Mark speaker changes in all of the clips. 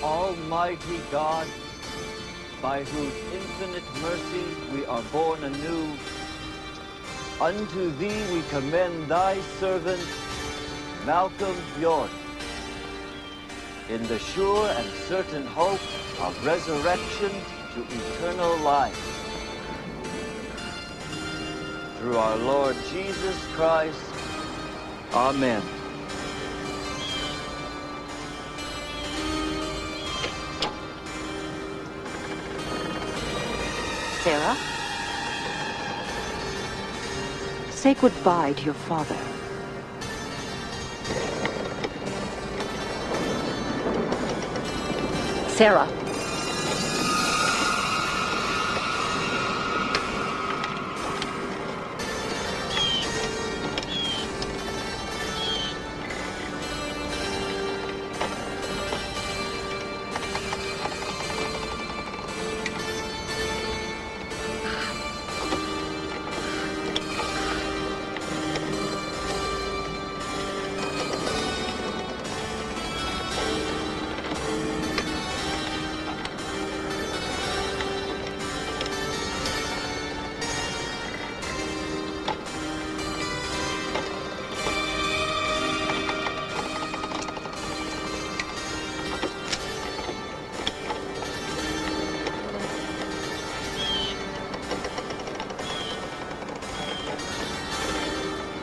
Speaker 1: Almighty God, by whose infinite mercy we are born anew, unto thee we commend thy servant, Malcolm York, in the sure and certain hope of resurrection to eternal life. Through our Lord Jesus Christ. Amen.
Speaker 2: Sarah? Say goodbye to your father. Sarah.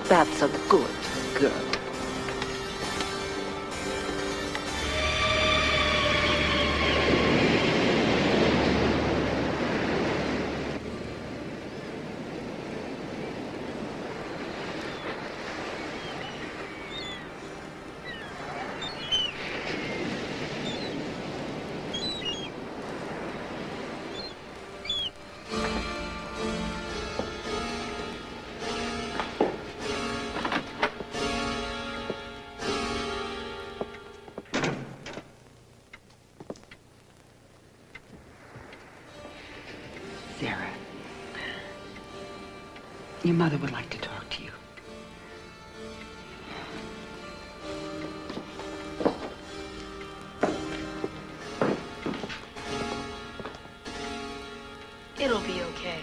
Speaker 2: That's a good girl. Sarah, your mother would like to talk to you.
Speaker 3: It'll be okay.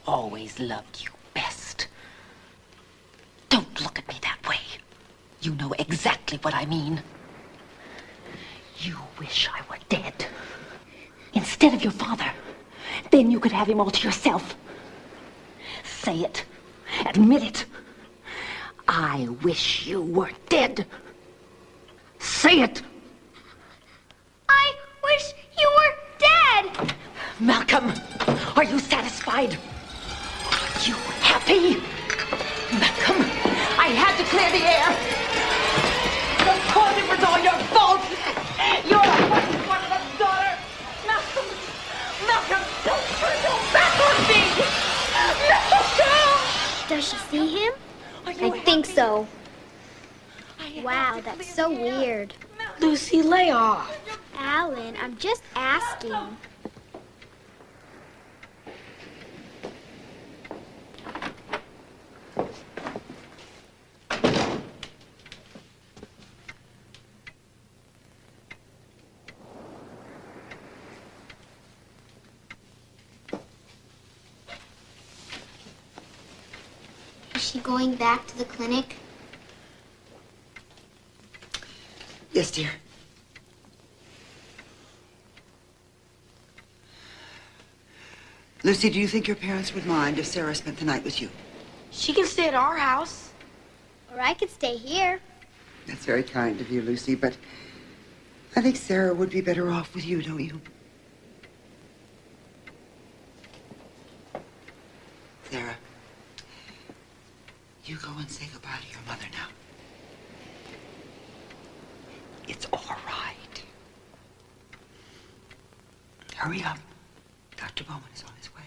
Speaker 2: Always loved you best. Don't look at me that way. You know exactly what I mean. You wish I were dead. Instead of your father. Then you could have him all to yourself. Say it. Admit it. I wish you were dead. Say it.
Speaker 4: I wish you were dead.
Speaker 2: Malcolm, are you satisfied? Are you happy? Malcolm, I had to clear the air. Of course it was all your fault. You're a one-of daughter. Malcolm, Malcolm, don't turn your back on me. Malcolm!
Speaker 4: Does she see him? I think so. Wow, that's so weird.
Speaker 3: Lucy, lay off.
Speaker 4: Alan, I'm just asking. Is she going back to the clinic?
Speaker 5: Yes, dear. Lucy, do you think your parents would mind if Sarah spent the night with you?
Speaker 3: She can stay at our house.
Speaker 4: Or I could stay here.
Speaker 5: That's very kind of you, Lucy, but I think Sarah would be better off with you, don't you? Sarah, you go and say goodbye to your mother now. It's all right. Hurry up. Dr. Bowman is on his way.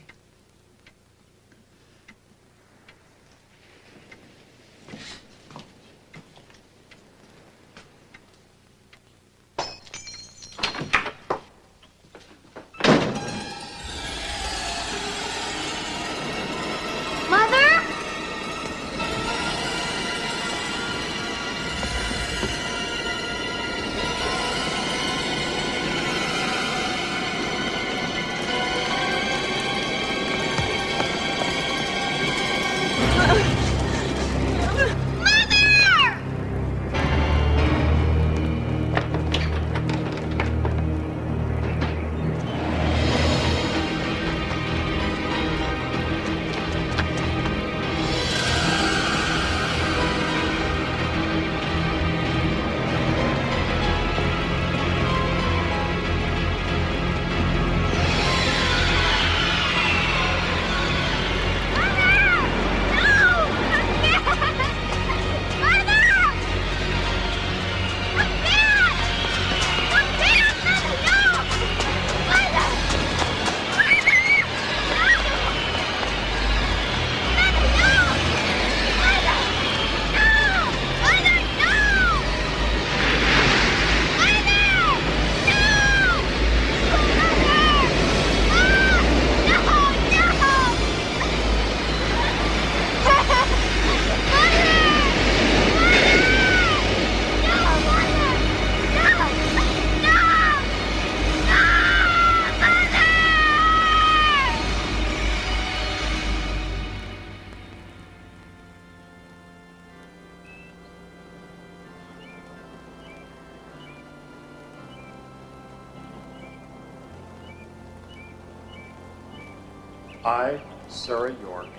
Speaker 6: I, Sarah York,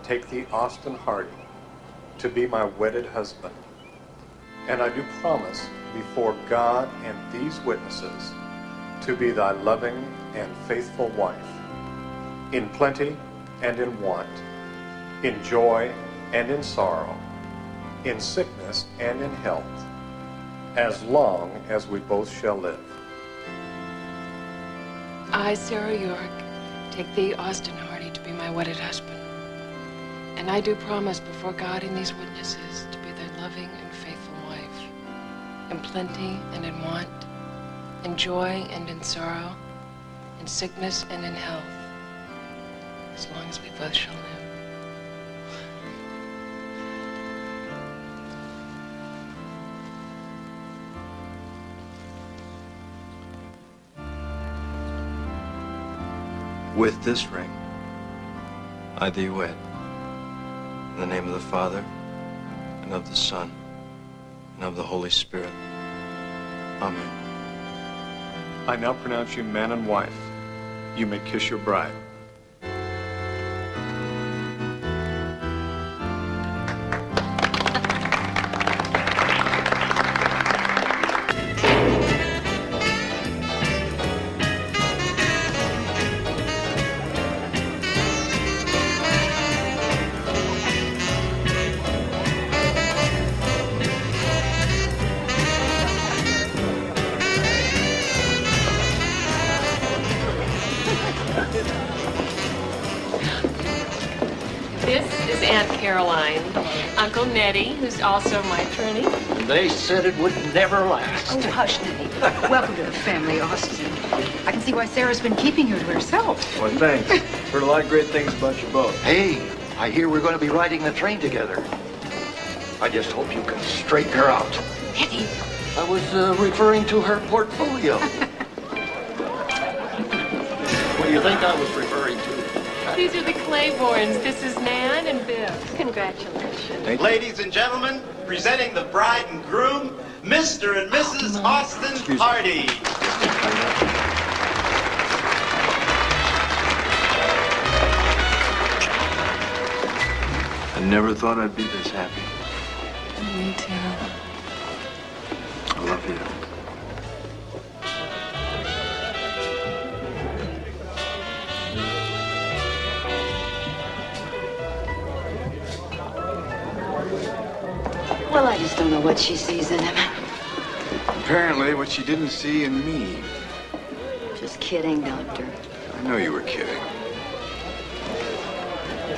Speaker 6: take thee, Austin Hardy, to be my wedded husband, and I do promise before God and these witnesses to be thy loving and faithful wife, in plenty and in want, in joy and in sorrow, in sickness and in health, as long as we both shall live.
Speaker 7: I, Sarah York, take thee, Austin Hardy, to be my wedded husband. And I do promise before God and these witnesses to be thy loving and faithful wife, in plenty and in want, in joy and in sorrow, in sickness and in health, as long as we both shall live.
Speaker 8: With this ring, I thee wed. In the name of the Father, and of the Son, and of the Holy Spirit. Amen.
Speaker 6: I now pronounce you man and wife. You may kiss your bride.
Speaker 7: Caroline, Uncle Nettie, who's also my attorney.
Speaker 9: They said it would never last.
Speaker 10: Oh, hush, Nettie. Welcome to the family, Austin. I can see why Sarah's been keeping you to herself.
Speaker 8: Well, thanks. Heard a lot of great things about you both.
Speaker 9: Hey, I hear we're going to be riding the train together. I just hope you can straighten her out.
Speaker 10: Nettie.
Speaker 9: I was referring to her portfolio. What do you think I was referring to?
Speaker 7: These are the Claibornes. This is Nan and Bill. Congratulations.
Speaker 11: Ladies and gentlemen, presenting the bride and groom, Mr. and Mrs. Austin Hardy.
Speaker 8: I never thought I'd be this happy.
Speaker 7: Me too.
Speaker 8: I love you.
Speaker 10: Well, I just don't know what she sees in him.
Speaker 8: Apparently, what she didn't see in me.
Speaker 10: She
Speaker 12: just kidding, Doctor.
Speaker 13: I know you were kidding.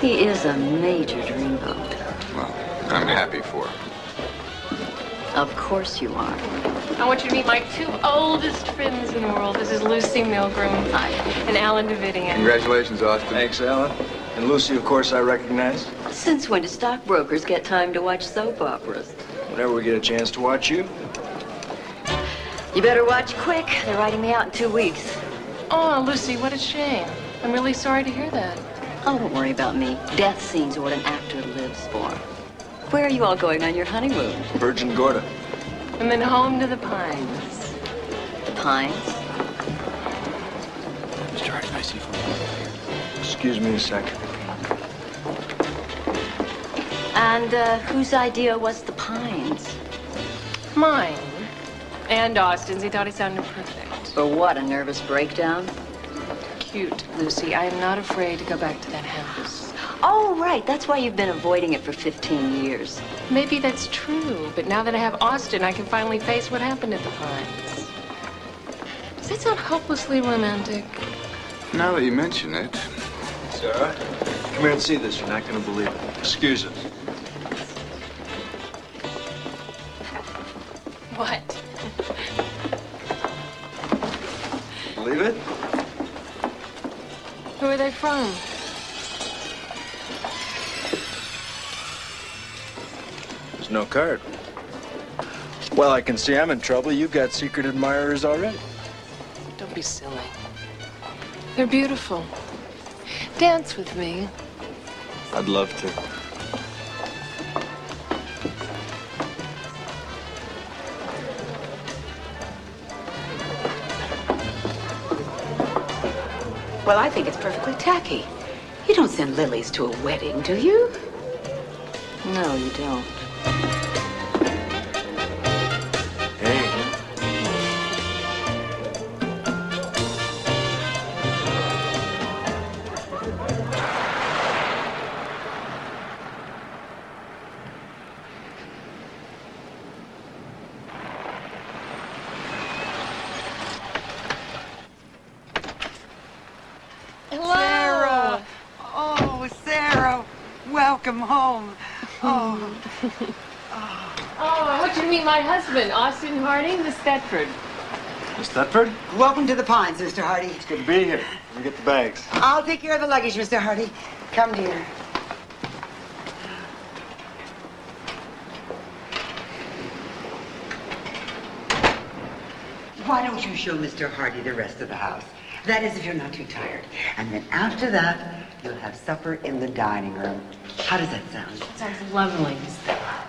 Speaker 12: He is a major dreamboat.
Speaker 13: Well, I'm happy for him.
Speaker 12: Of course you are.
Speaker 7: I want you to meet my two oldest friends in the world. This is Lucy Milgram and Alan Davidian.
Speaker 13: Congratulations, Austin.
Speaker 8: Thanks, Alan. And Lucy, of course, I recognize.
Speaker 12: Since when do stockbrokers get time to watch soap operas?
Speaker 8: Whenever we get a chance to watch you.
Speaker 12: You better watch quick. They're writing me out in 2 weeks.
Speaker 7: Oh, Lucy, what a shame. I'm really sorry to hear that.
Speaker 12: Oh, don't worry about me. Death scenes are what an actor lives for. Where are you all going on your honeymoon?
Speaker 8: Virgin Gorda.
Speaker 7: And then home to the Pines.
Speaker 12: The Pines?
Speaker 8: Mr. Hardy, I see from Excuse me a second.
Speaker 12: And whose idea was the Pines?
Speaker 7: Mine. And Austin's. He thought he sounded perfect.
Speaker 12: For what, a nervous breakdown?
Speaker 7: Cute, Lucy. I am not afraid to go back to that house.
Speaker 12: Oh, right. That's why you've been avoiding it for 15 years.
Speaker 7: Maybe that's true, but now that I have Austin, I can finally face what happened at the Pines. Does that sound hopelessly romantic?
Speaker 13: Now that you mention it.
Speaker 8: Sarah, come here and see this. You're not going to believe it. Excuse us.
Speaker 7: What?
Speaker 8: Believe it?
Speaker 7: Who are they from?
Speaker 8: There's no card. Well, I can see I'm in trouble. You've got secret admirers already.
Speaker 7: Don't be silly. They're beautiful. Dance with me.
Speaker 8: I'd love to.
Speaker 10: Well, I think it's perfectly tacky. You don't send lilies to a wedding, do you?
Speaker 12: No, you don't.
Speaker 8: Hey.
Speaker 5: Sarah! Oh, Sarah! Welcome home. Oh.
Speaker 7: Oh, I want you to meet my husband, Austin Harding, Miss Thetford.
Speaker 8: Miss Thetford?
Speaker 5: Welcome to the Pines, Mr. Hardy.
Speaker 8: It's good to be here. Let me get the bags.
Speaker 5: I'll take care of the luggage, Mr. Hardy. Come, dear. Why don't you show Mr. Hardy the rest of the house? That is, if you're not too tired. And then after that, you'll have supper in the dining room. How does that sound?
Speaker 7: That sounds lovely, Miss Thetford.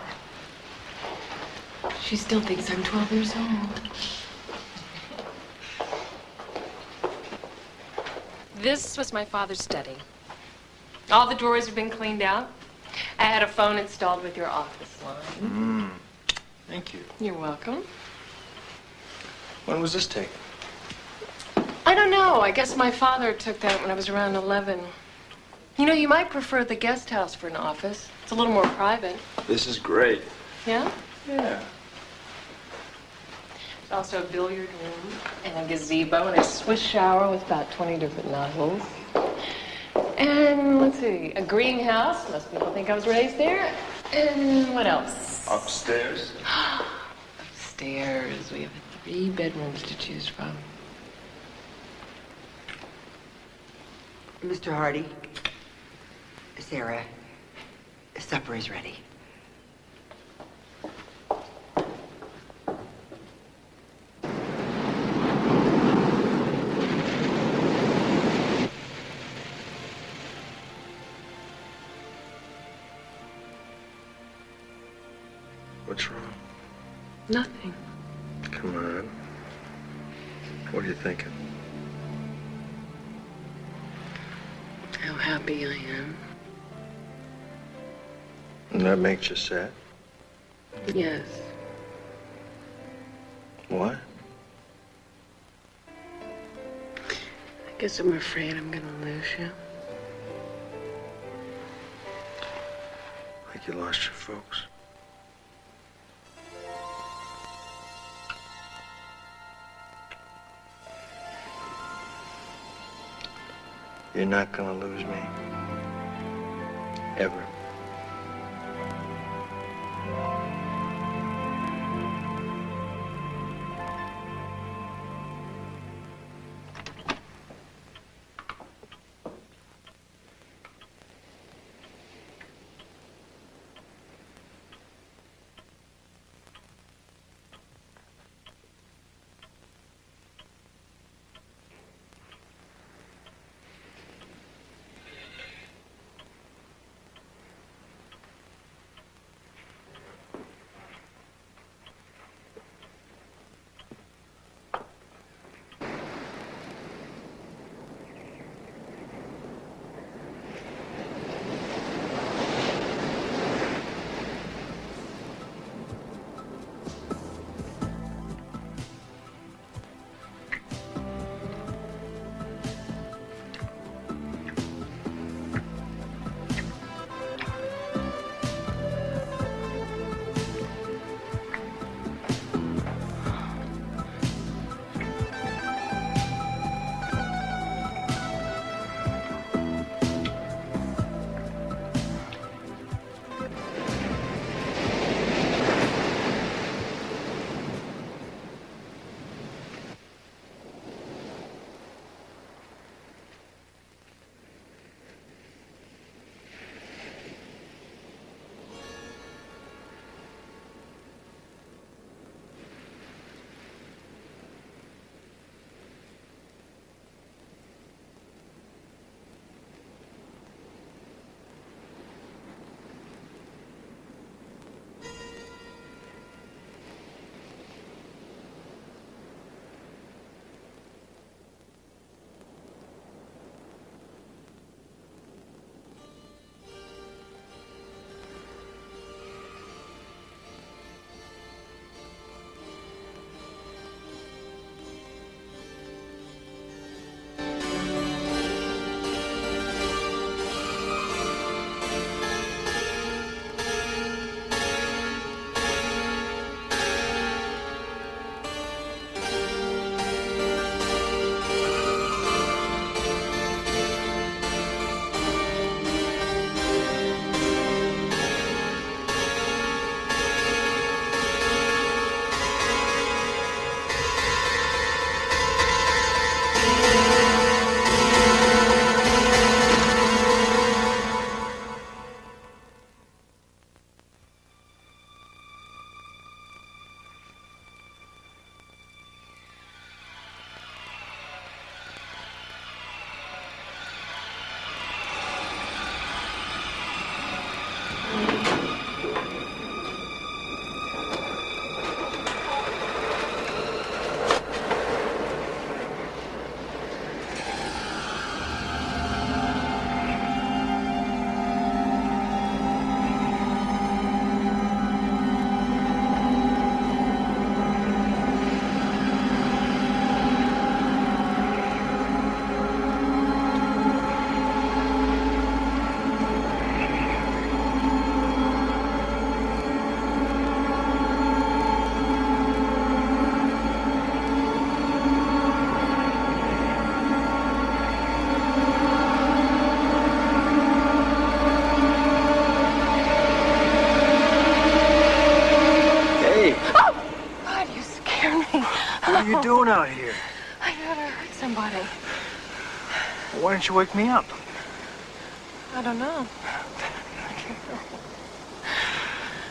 Speaker 7: She still thinks I'm 12 years old. This was my father's study. All the drawers have been cleaned out. I had a phone installed with your office line.
Speaker 8: Thank you.
Speaker 7: You're welcome.
Speaker 8: When was this taken?
Speaker 7: I don't know. I guess my father took that when I was around 11. You know, you might prefer the guest house for an office. It's a little more private.
Speaker 8: This is great.
Speaker 7: Yeah?
Speaker 8: Yeah.
Speaker 7: There's also a billiard room and a gazebo and a Swiss shower with about 20 different nozzles. And let's see, a greenhouse. Most people think I was raised there. And what else?
Speaker 8: Upstairs?
Speaker 7: Upstairs. We have 3 bedrooms to choose from.
Speaker 5: Mr. Hardy, Sarah, supper is ready.
Speaker 8: What's wrong?
Speaker 7: Nothing.
Speaker 8: Come on. What are you thinking?
Speaker 7: How happy I am.
Speaker 8: And that makes you sad?
Speaker 7: Yes.
Speaker 8: Why?
Speaker 7: I guess I'm afraid I'm gonna lose you.
Speaker 8: Like you lost your folks? You're not gonna lose me. Ever.
Speaker 14: What are you doing out here?
Speaker 7: I thought I heard somebody.
Speaker 14: Why didn't you wake me up?
Speaker 7: I don't know.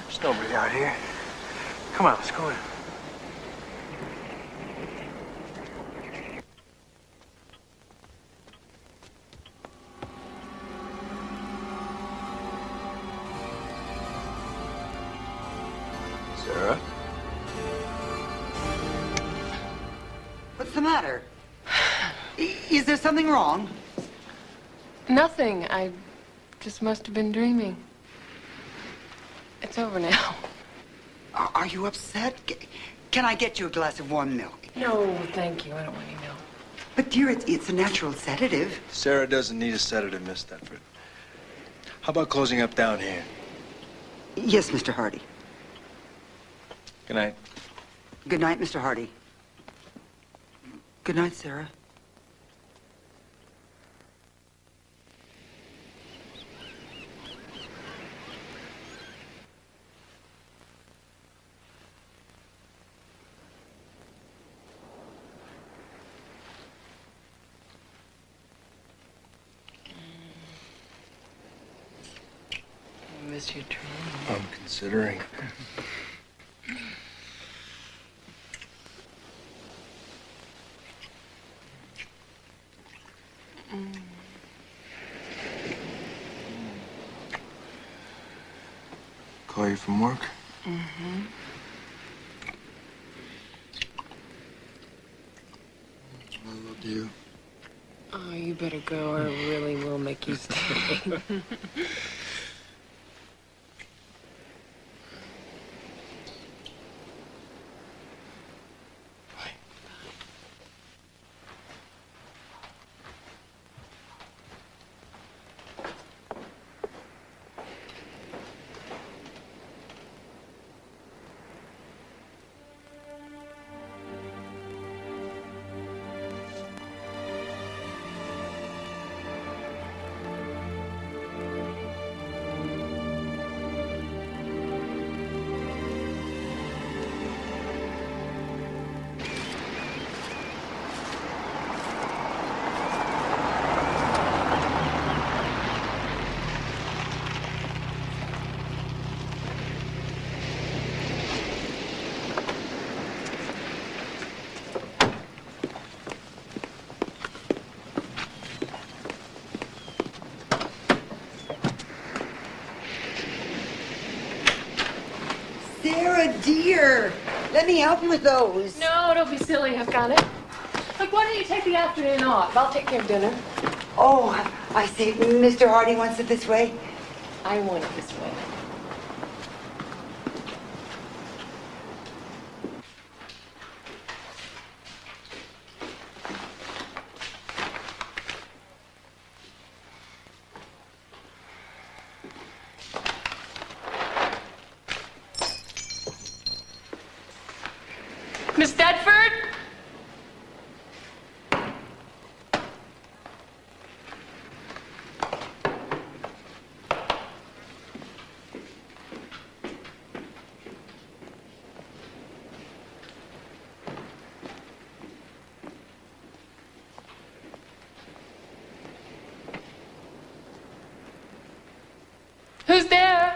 Speaker 14: There's nobody out here. Come on, let's go in.
Speaker 8: Sarah?
Speaker 5: What's the matter? Is there something wrong?
Speaker 7: Nothing. I just must have been dreaming. It's over now.
Speaker 5: Are you upset? Can I get you a glass of warm milk?
Speaker 7: No, thank you. I don't want any milk.
Speaker 5: But dear, it's a natural sedative.
Speaker 8: Sarah doesn't need a sedative, Miss Thetford. How about closing up down here?
Speaker 5: Yes, Mr. Hardy.
Speaker 8: Good night.
Speaker 5: Good night, Mr. Hardy. Good night, Sarah.
Speaker 7: was your dream?
Speaker 14: I'm considering. Call you from work?
Speaker 7: Mm-hmm.
Speaker 14: I love you.
Speaker 7: Oh, you better go or I really will make you stay.
Speaker 5: Sarah, dear, let me help you with those.
Speaker 7: No, don't be silly. I've got it. Look, why don't you take the afternoon off? I'll take care of dinner.
Speaker 5: Oh, I see. Mr. Hardy wants it this way.
Speaker 7: I want it this way. Miss Thetford? Who's there?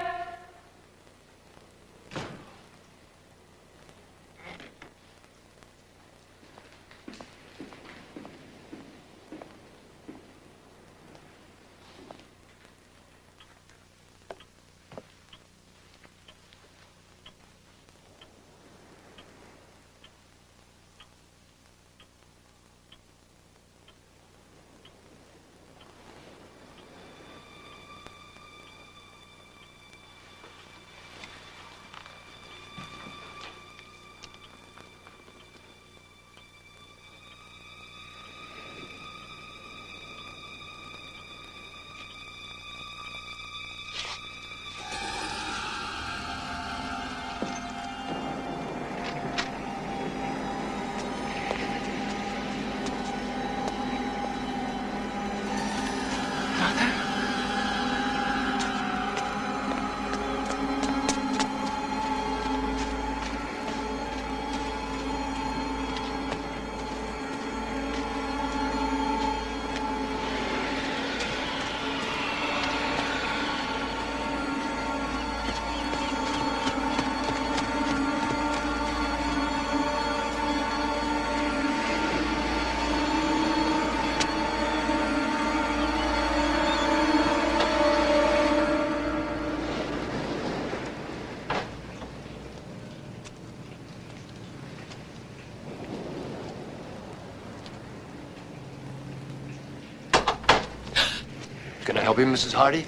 Speaker 14: Can I help you, Mrs. Hardy?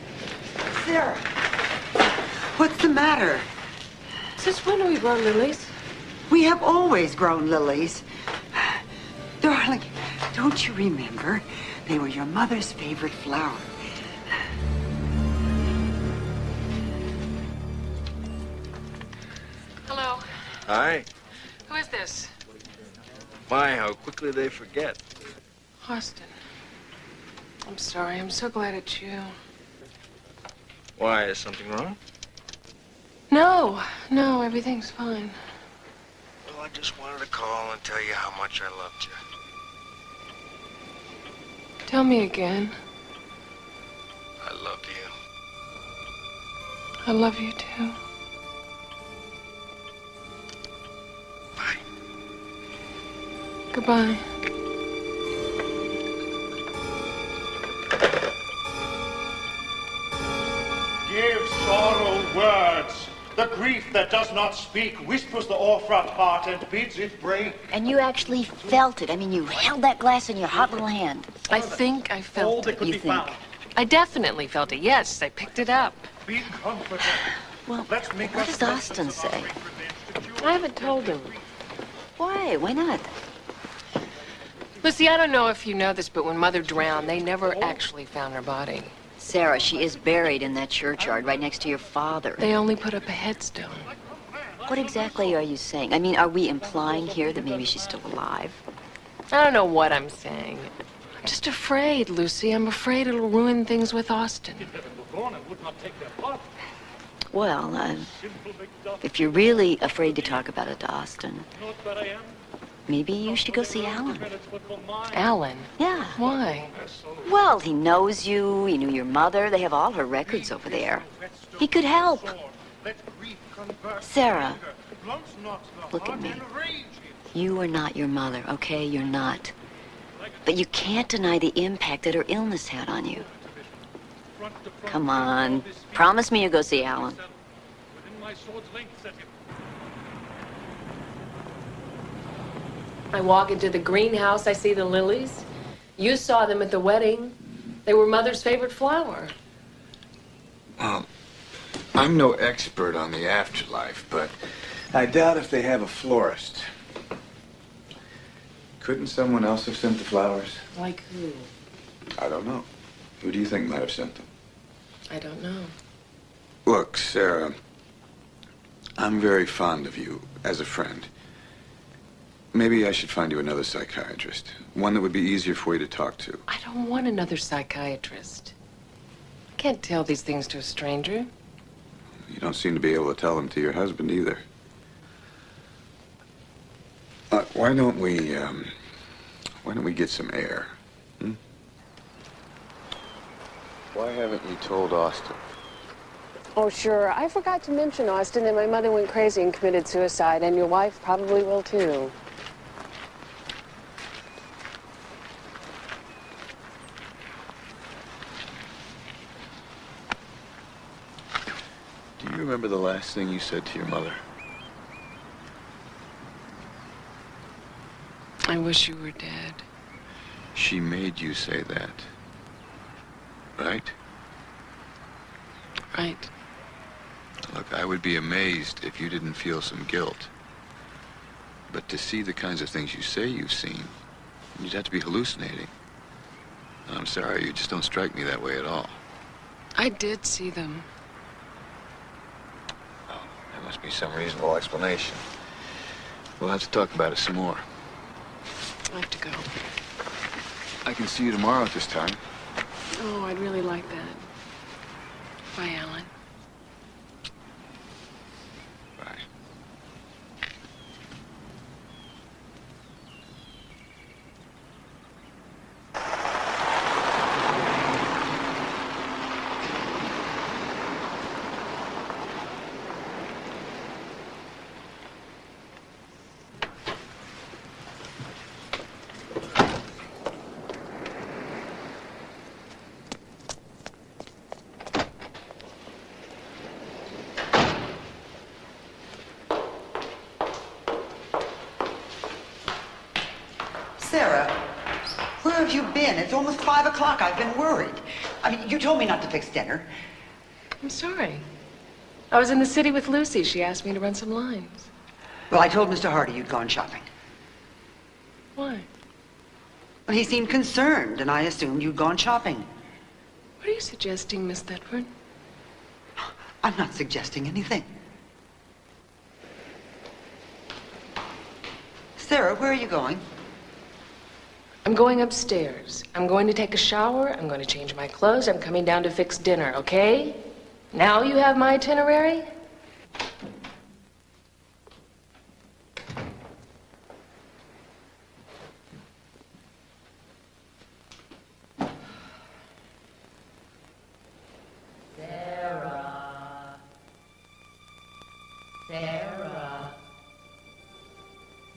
Speaker 5: Sarah, what's the matter?
Speaker 7: Since when do we grow lilies?
Speaker 5: We have always grown lilies. Darling, don't you remember? They were your mother's favorite flower.
Speaker 7: Hello.
Speaker 8: Hi.
Speaker 7: Who is this?
Speaker 8: My, how quickly they forget.
Speaker 7: Austin. I'm sorry. I'm so glad it's you.
Speaker 8: Why, is something wrong?
Speaker 7: No, everything's fine.
Speaker 8: Well, I just wanted to call and tell you how much I loved you.
Speaker 7: Tell me again.
Speaker 8: I loved you.
Speaker 7: I love you too.
Speaker 13: Bye.
Speaker 7: Goodbye.
Speaker 15: Give sorrow words. The grief that does not speak whispers the o'erfraught heart and bids it break.
Speaker 12: And you actually felt it. I mean, you held that glass in your hot little hand.
Speaker 7: I think I felt it.
Speaker 12: You think?
Speaker 7: I definitely felt it. Yes, I picked it up.
Speaker 15: Be comforted.
Speaker 12: Well, what does Austin say?
Speaker 7: I haven't told him.
Speaker 12: Why? Why not?
Speaker 7: Lucy, I don't know if you know this, but when Mother drowned, they never actually found her body.
Speaker 12: Sarah, she is buried in that churchyard right next to your father.
Speaker 7: They only put up a headstone.
Speaker 12: What exactly are you saying? I mean, are we implying here that maybe she's still alive?
Speaker 7: I don't know what I'm saying. I'm just afraid, Lucy. I'm afraid it'll ruin things with Austin.
Speaker 12: Well, if you're really afraid to talk about it to Austin, maybe you should go see Alan.
Speaker 7: Alan?
Speaker 12: Yeah.
Speaker 7: Why?
Speaker 12: Well, he knows you. He knew your mother. They have all her records over there. He could help. Sarah, look at me. You are not your mother, okay? You're not. But you can't deny the impact that her illness had on you. Come on. Promise me you'll go see Alan.
Speaker 7: I walk into the greenhouse, I see the lilies. You saw them at the wedding. They were Mother's favorite flower.
Speaker 13: Well, I'm no expert on the afterlife, but I doubt if they have a florist. Couldn't someone else have sent the flowers?
Speaker 7: Like who?
Speaker 13: I don't know. Who do you think might have sent them?
Speaker 7: I don't know.
Speaker 13: Look, Sarah, I'm very fond of you as a friend. Maybe I should find you another psychiatrist. One that would be easier for you to talk to.
Speaker 7: I don't want another psychiatrist. I can't tell these things to a stranger.
Speaker 13: You don't seem to be able to tell them to your husband either. Why don't we get some air? Hmm? Why haven't you told Austin?
Speaker 7: Oh, sure. I forgot to mention, Austin, that my mother went crazy and committed suicide, and your wife probably will, too.
Speaker 13: Do you remember the last thing you said to your mother?
Speaker 7: I wish you were dead.
Speaker 13: She made you say that, right?
Speaker 7: Right.
Speaker 13: Look, I would be amazed if you didn't feel some guilt. But to see the kinds of things you say you've seen, you'd have to be hallucinating. I'm sorry, you just don't strike me that way at all.
Speaker 7: I did see them.
Speaker 13: Oh, there must be some reasonable explanation. We'll have to talk about it some more.
Speaker 7: I have to go.
Speaker 13: I can see you tomorrow at this time.
Speaker 7: Oh, I'd really like that. Bye, Alan.
Speaker 13: Bye.
Speaker 5: Sarah, where have you been? It's almost 5 o'clock. I've been worried. I mean, you told me not to fix dinner.
Speaker 7: I'm sorry. I was in the city with Lucy. She asked me to run some lines.
Speaker 5: Well, I told Mr. Hardy you'd gone shopping.
Speaker 7: Why?
Speaker 5: Well, he seemed concerned, and I assumed you'd gone shopping.
Speaker 7: What are you suggesting, Miss Thetford?
Speaker 5: I'm not suggesting anything. Sarah, where are you going?
Speaker 7: I'm going upstairs. I'm going to take a shower. I'm going to change my clothes. I'm coming down to fix dinner, okay? Now you have my itinerary?
Speaker 16: Sarah.
Speaker 2: Sarah,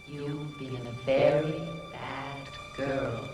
Speaker 2: you've been a very bad girl.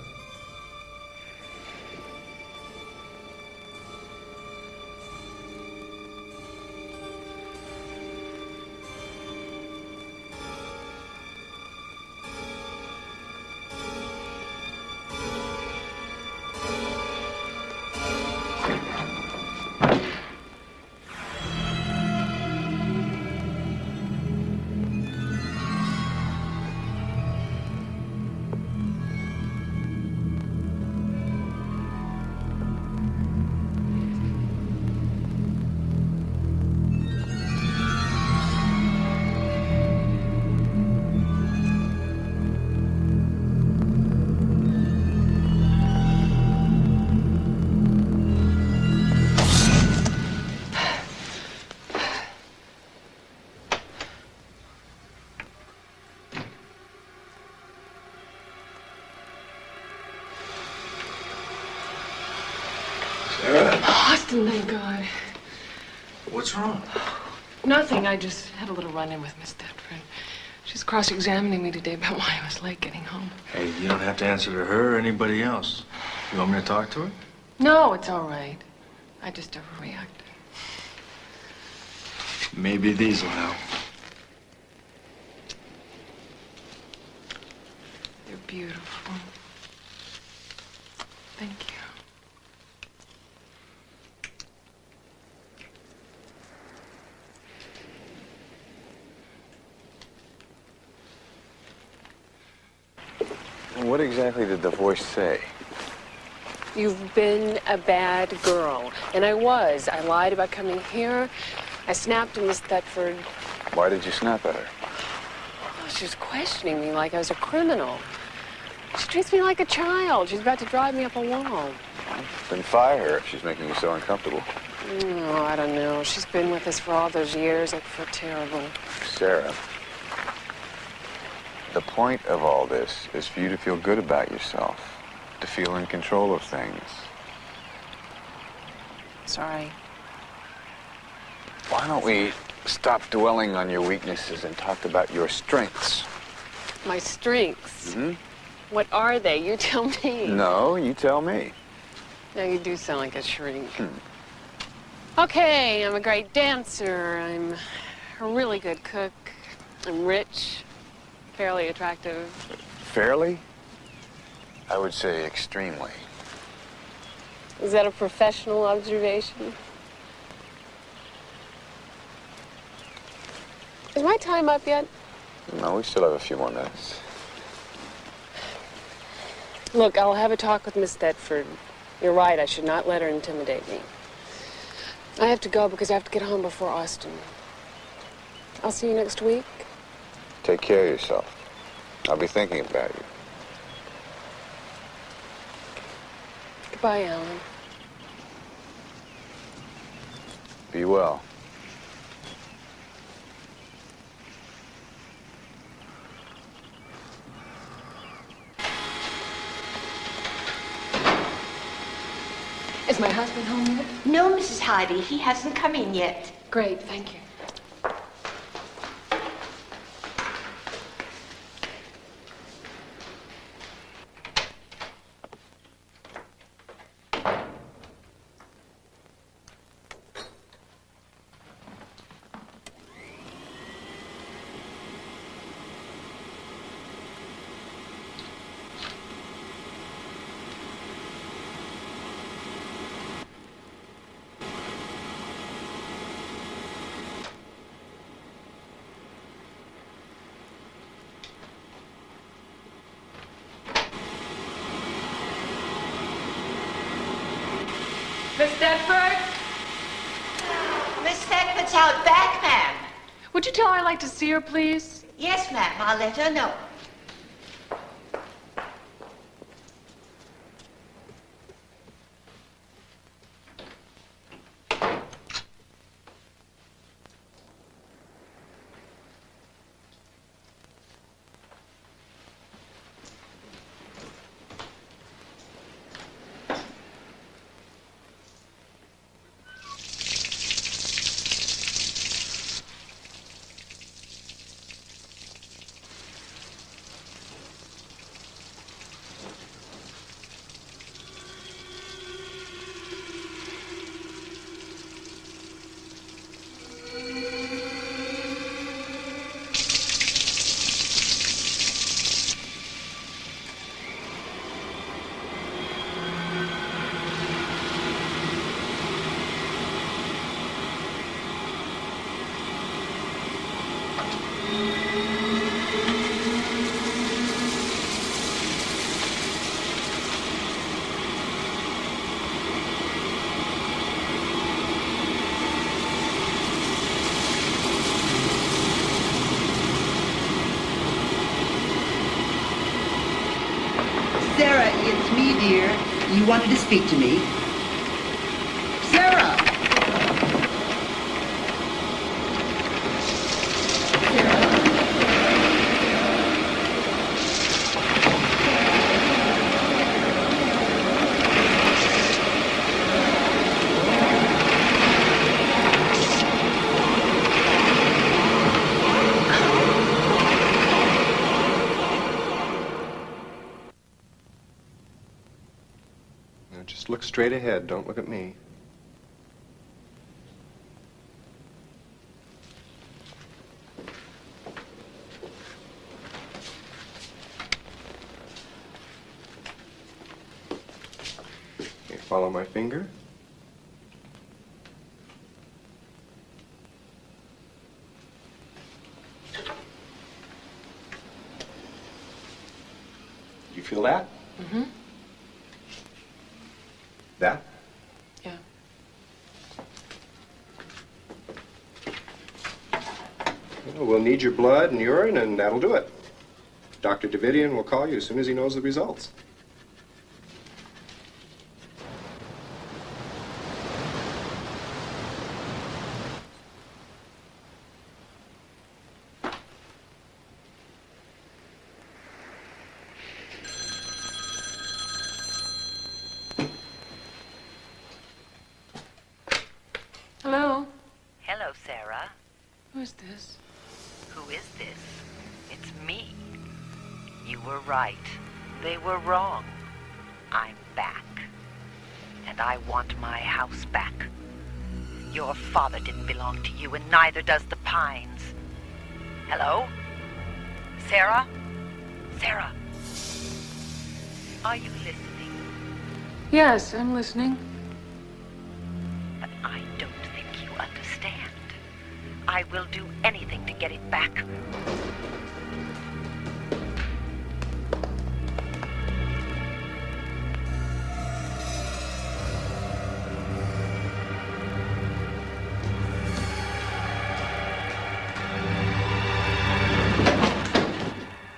Speaker 7: Austin, thank God.
Speaker 8: What's wrong?
Speaker 7: Nothing. I just had a little run-in with Miss Thetford. She's cross-examining me today about why I was late getting home.
Speaker 8: Hey, you don't have to answer to her or anybody else. You want me to talk to her?
Speaker 7: No, it's all right. I just overreacted.
Speaker 8: Maybe these will help.
Speaker 7: You're beautiful. Thank you.
Speaker 13: What exactly did the voice say?
Speaker 7: You've been a bad girl. And I was. I lied about coming here. I snapped at Miss Thetford.
Speaker 13: Why did you snap at her?
Speaker 7: Oh, she was questioning me like I was a criminal. She treats me like a child. She's about to drive me up a wall.
Speaker 13: Then fire her if she's making you so uncomfortable.
Speaker 7: Oh, I don't know. She's been with us for all those years. I feel terrible.
Speaker 13: Sarah, the point of all this is for you to feel good about yourself, to feel in control of things.
Speaker 7: Sorry.
Speaker 13: Why don't we stop dwelling on your weaknesses and talk about your strengths?
Speaker 7: My strengths?
Speaker 13: Mm-hmm.
Speaker 7: What are they? You tell me.
Speaker 13: No, you tell me.
Speaker 7: Now, you do sound like a shrink. Okay, I'm a great dancer. I'm a really good cook. I'm rich. Fairly attractive.
Speaker 13: Fairly? I would say extremely.
Speaker 7: Is that a professional observation? Is my time up yet?
Speaker 13: No, we still have a few more minutes.
Speaker 7: Look, I'll have a talk with Miss Thetford. You're right, I should not let her intimidate me. I have to go because I have to get home before Austin. I'll see you next week.
Speaker 13: Take care of yourself. I'll be thinking about you.
Speaker 7: Goodbye, Alan.
Speaker 13: Be well.
Speaker 7: Is my husband home yet?
Speaker 2: No, Mrs. Hardy, he hasn't come in yet.
Speaker 7: Great, thank you. Miss Thetford?
Speaker 2: Miss Thetford's out back, ma'am.
Speaker 7: Would you tell her I'd like to see her, please?
Speaker 2: Yes, ma'am. I'll let her know.
Speaker 5: Sarah, it's me, dear. You wanted to speak to me. Sarah!
Speaker 16: Just look straight ahead. Don't look at me. Okay, follow my finger. You feel that?
Speaker 7: Mm-hmm.
Speaker 16: That?
Speaker 7: Yeah.
Speaker 16: Well, we'll need your blood and urine, and that'll do it. Dr. Davidian will call you as soon as he knows the results.
Speaker 7: Hello?
Speaker 17: Hello, Sarah.
Speaker 7: Who is this?
Speaker 17: Who is this? It's me. You were right. They were wrong. I'm back. And I want my house back. Your father didn't belong to you, and neither does the Pines. Hello? Sarah? Sarah? Are you listening?
Speaker 7: Yes, I'm listening.
Speaker 17: But I don't think you understand. I will do anything to get it back.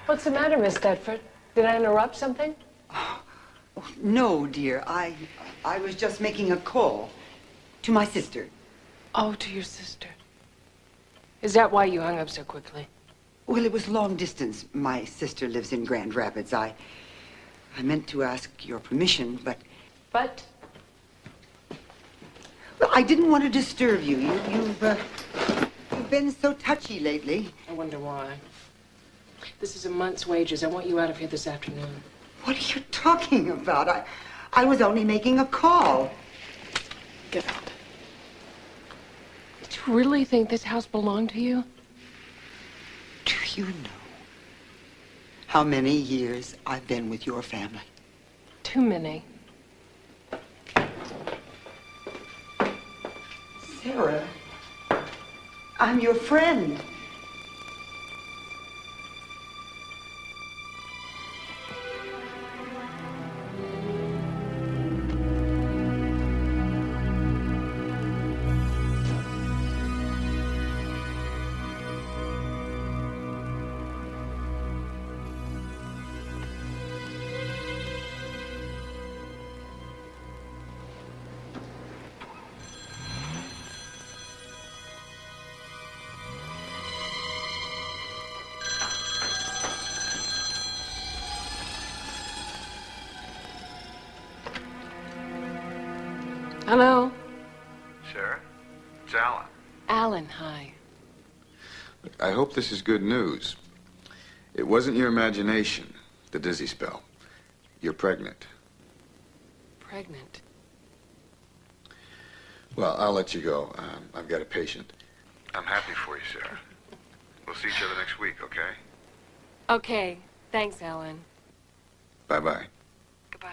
Speaker 7: What's the matter, Miss Thetford? Did I interrupt something?
Speaker 5: No, dear. I was just making a call to my sister.
Speaker 7: Oh, to your sister. Is that why you hung up so quickly?
Speaker 5: Well, it was long distance. My sister lives in Grand Rapids. I meant to ask your permission, but...
Speaker 7: But?
Speaker 5: Well, I didn't want to disturb you. You've been so touchy lately.
Speaker 7: I wonder why. This is a month's wages. I want you out of here this afternoon.
Speaker 5: What are you talking about? I was only making a call.
Speaker 7: Get out. Did you really think this house belonged to you?
Speaker 5: Do you know how many years I've been with your family?
Speaker 7: Too many.
Speaker 5: Sarah, I'm your friend.
Speaker 7: Hello?
Speaker 13: Sarah? It's Alan.
Speaker 7: Alan, hi.
Speaker 13: I hope this is good news. It wasn't your imagination, the dizzy spell. You're pregnant.
Speaker 7: Pregnant?
Speaker 13: Well, I'll let you go. I've got a patient. I'm happy for you, Sarah. We'll see each other next week, okay?
Speaker 7: Okay. Thanks, Alan.
Speaker 13: Bye-bye.
Speaker 7: Goodbye.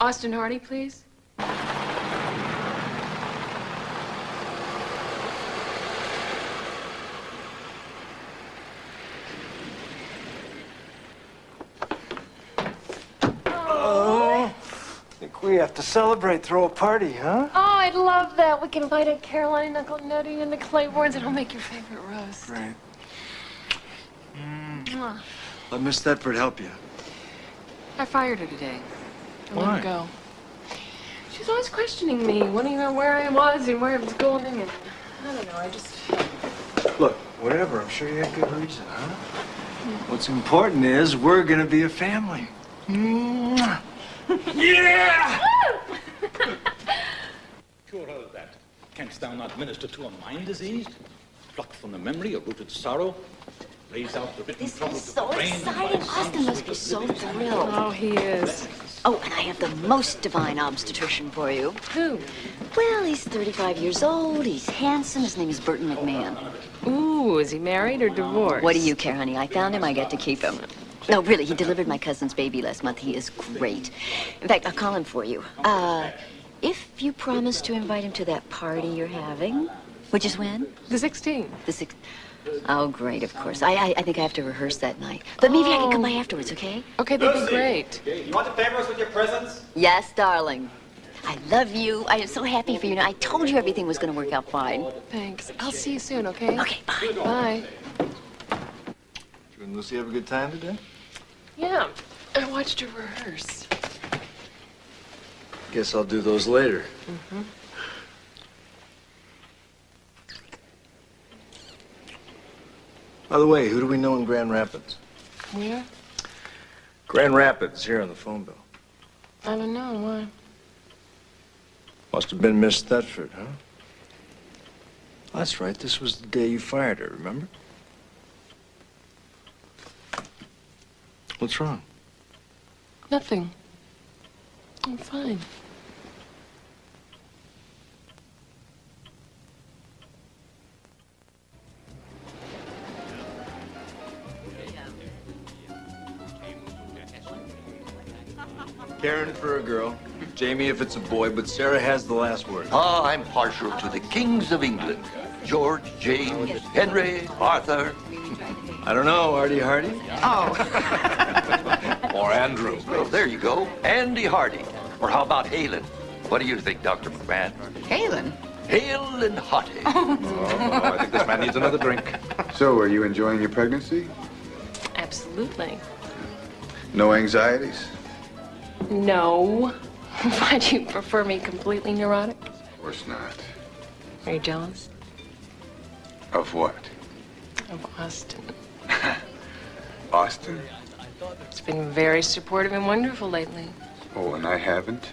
Speaker 7: Austin Hardy, please.
Speaker 14: We have to celebrate, throw a party, huh?
Speaker 7: Oh, I'd love that. We can invite Aunt Caroline and Uncle Nutty and the Claibornes, and I'll make your favorite roast.
Speaker 14: Great.
Speaker 7: Mwah.
Speaker 14: Let Miss Thetford help you.
Speaker 7: I fired her today. I let
Speaker 14: Why?
Speaker 7: her go. She's always questioning me, wanting to know where I was and where I was going, and I don't know, I just...
Speaker 14: Look, whatever, I'm sure you had good reason, huh? What's important is we're gonna be a family. Mwah. Yeah!
Speaker 18: Cure her of that. Canst thou not minister to a mind diseased? Pluck from the memory a rooted sorrow? Raise out the written trouble
Speaker 12: This is
Speaker 18: to
Speaker 12: so
Speaker 18: the brain?
Speaker 12: exciting. Austin must be so thrilled.
Speaker 7: Oh, he is.
Speaker 12: Oh, and I have the most divine obstetrician for you.
Speaker 7: Who?
Speaker 12: Well, he's 35 years old. He's handsome. His name is Burton McMahon.
Speaker 7: Ooh, is he married or divorced?
Speaker 12: What do you care, honey? I found him. I get to keep him. No, really, he delivered my cousin's baby last month. He is great. In fact, I'll call him for you. If you promise to invite him to that party you're having, which is when?
Speaker 7: The 16th.
Speaker 12: The 16th. Oh, great, of course. I think I have to rehearse that night. But maybe I can come by afterwards, okay?
Speaker 7: Okay, that'd be great.
Speaker 19: You want to favor us with your presence?
Speaker 12: Yes, darling. I love you. I am so happy for you. Now, I told you everything was going to work out fine.
Speaker 7: Thanks. I'll see you soon, okay?
Speaker 12: Okay, bye.
Speaker 7: Bye.
Speaker 14: You and Lucy have a good time today?
Speaker 7: Yeah, I watched her rehearse.
Speaker 14: Guess I'll do those later.
Speaker 7: Mm-hmm.
Speaker 14: By the way, who do we know in Grand Rapids?
Speaker 7: Where?
Speaker 14: Grand Rapids, here on the phone bill.
Speaker 7: I don't know. Why?
Speaker 14: Must have been Miss Thetford, huh? That's right. This was the day you fired her, remember? What's wrong?
Speaker 7: Nothing. I'm fine.
Speaker 14: Karen for a girl, Jamie if it's a boy, but Sarah has the last word.
Speaker 9: Ah, I'm partial to the kings of England. George, James, Henry, Arthur.
Speaker 14: I don't know, Artie Hardy?
Speaker 10: Oh.
Speaker 9: Or Andrew. Well, there you go. Andy Hardy. Or how about Halen? What do you think, Dr. McMahon?
Speaker 10: Halen?
Speaker 9: Hale and Hottie.
Speaker 13: I think this man needs another drink. So, are you enjoying your pregnancy?
Speaker 7: Absolutely.
Speaker 13: No anxieties?
Speaker 7: No. Why do you prefer me completely neurotic?
Speaker 13: Of course not.
Speaker 7: Are you jealous?
Speaker 13: Of what?
Speaker 7: Of Austin.
Speaker 13: Austin?
Speaker 7: It's been very supportive and wonderful lately.
Speaker 13: Oh, and I haven't?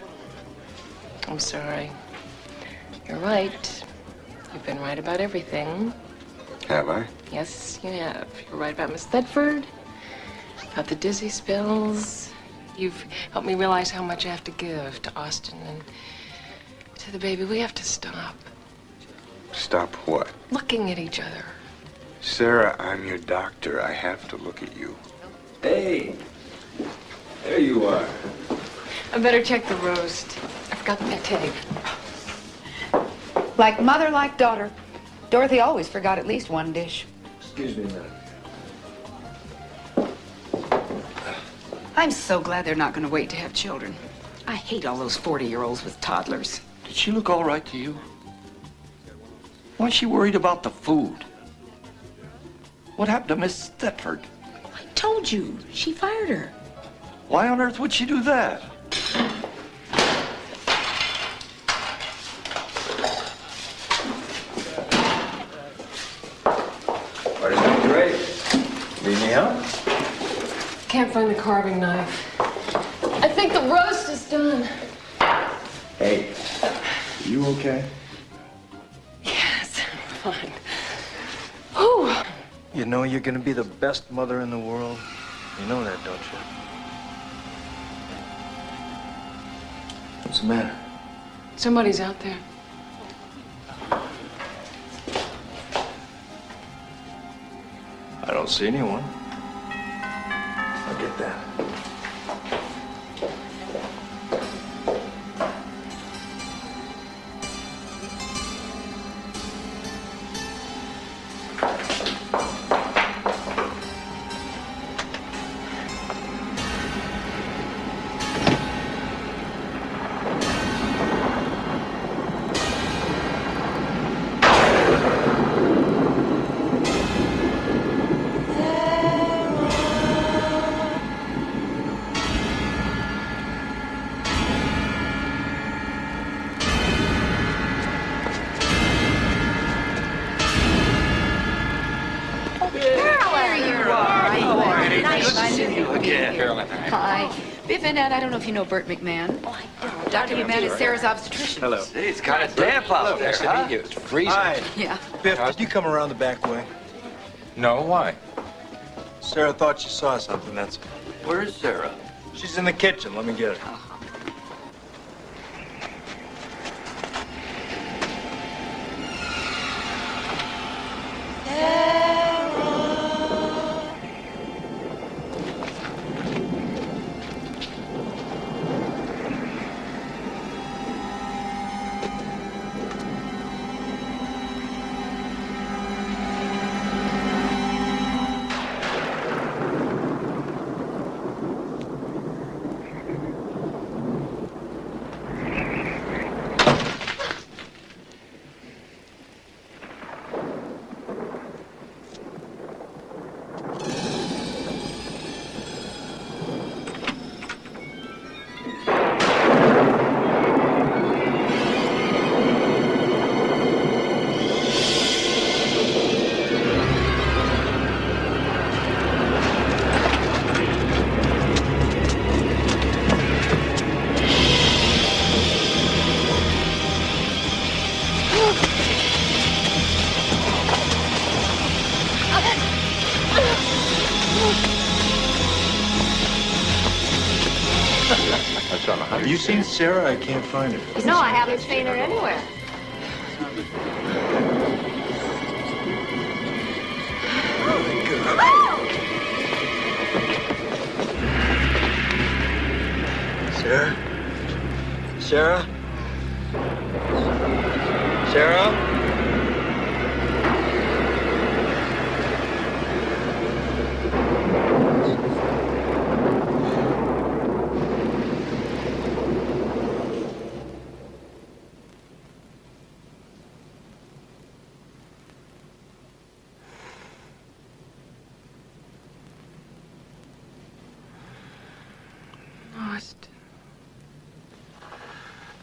Speaker 7: I'm sorry. You're right. You've been right about everything.
Speaker 13: Have I?
Speaker 7: Yes, you have. You're right about Miss Thetford, about the dizzy spills. You've helped me realize how much I have to give to Austin and to the baby. We have to stop
Speaker 13: Stop what?
Speaker 7: looking at each other.
Speaker 13: Sarah, I'm your doctor. I have to look at you.
Speaker 14: Hey, there you are.
Speaker 7: I better check the roast. I forgot that tape.
Speaker 10: Like mother, like daughter. Dorothy always forgot at least one dish.
Speaker 14: Excuse me a minute.
Speaker 10: I'm so glad they're not going to wait to have children. I hate all those 40-year-olds with toddlers.
Speaker 9: Did she look all right to you? Why's she worried about the food? What happened to Miss Thetford?
Speaker 10: I told you. She fired her.
Speaker 9: Why on earth would she do that?
Speaker 14: Party's been great. Need any help?
Speaker 7: Can't find the carving knife. I think the roast is done.
Speaker 14: Hey, you okay?
Speaker 7: Yes, I'm fine. Whew.
Speaker 14: You know you're gonna be the best mother in the world. You know that, don't you? What's the matter?
Speaker 7: Somebody's out there.
Speaker 14: I don't see anyone. I'll get that.
Speaker 10: Nice
Speaker 9: to see you again.
Speaker 10: Carolyn. Hi. Biff and Ed, I don't know if you know Bert McMahon. Oh, I do. Dr. McMahon is Sarah's obstetrician.
Speaker 14: Hello.
Speaker 9: Hey, it's kind of damp out there, huh?
Speaker 14: It's freezing. Hi.
Speaker 10: Yeah.
Speaker 14: Biff, did you come around the back way?
Speaker 8: No, why?
Speaker 14: Sarah thought she saw something, that's all.
Speaker 9: Where is Sarah?
Speaker 14: She's in the kitchen. Let me get her. Have you seen Sarah? I can't find her.
Speaker 20: No, I haven't seen her anywhere.
Speaker 14: Sarah? Sarah? Sarah?
Speaker 7: Austin.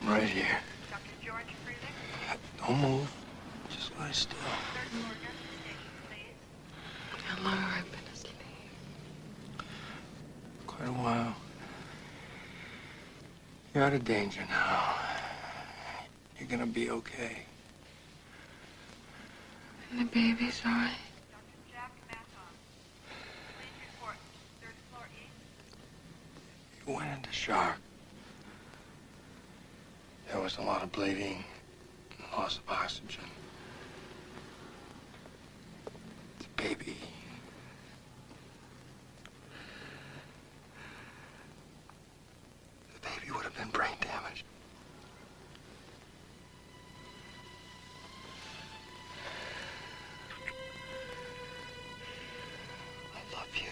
Speaker 14: I'm right here. Don't move. Just lie still.
Speaker 7: How long have I been asleep?
Speaker 14: Quite a while. You're out of danger now. You're gonna be okay.
Speaker 7: And the baby's all right.
Speaker 14: You went into shock. There was a lot of bleeding, loss of oxygen. The baby. The baby would have been brain damaged. I love you.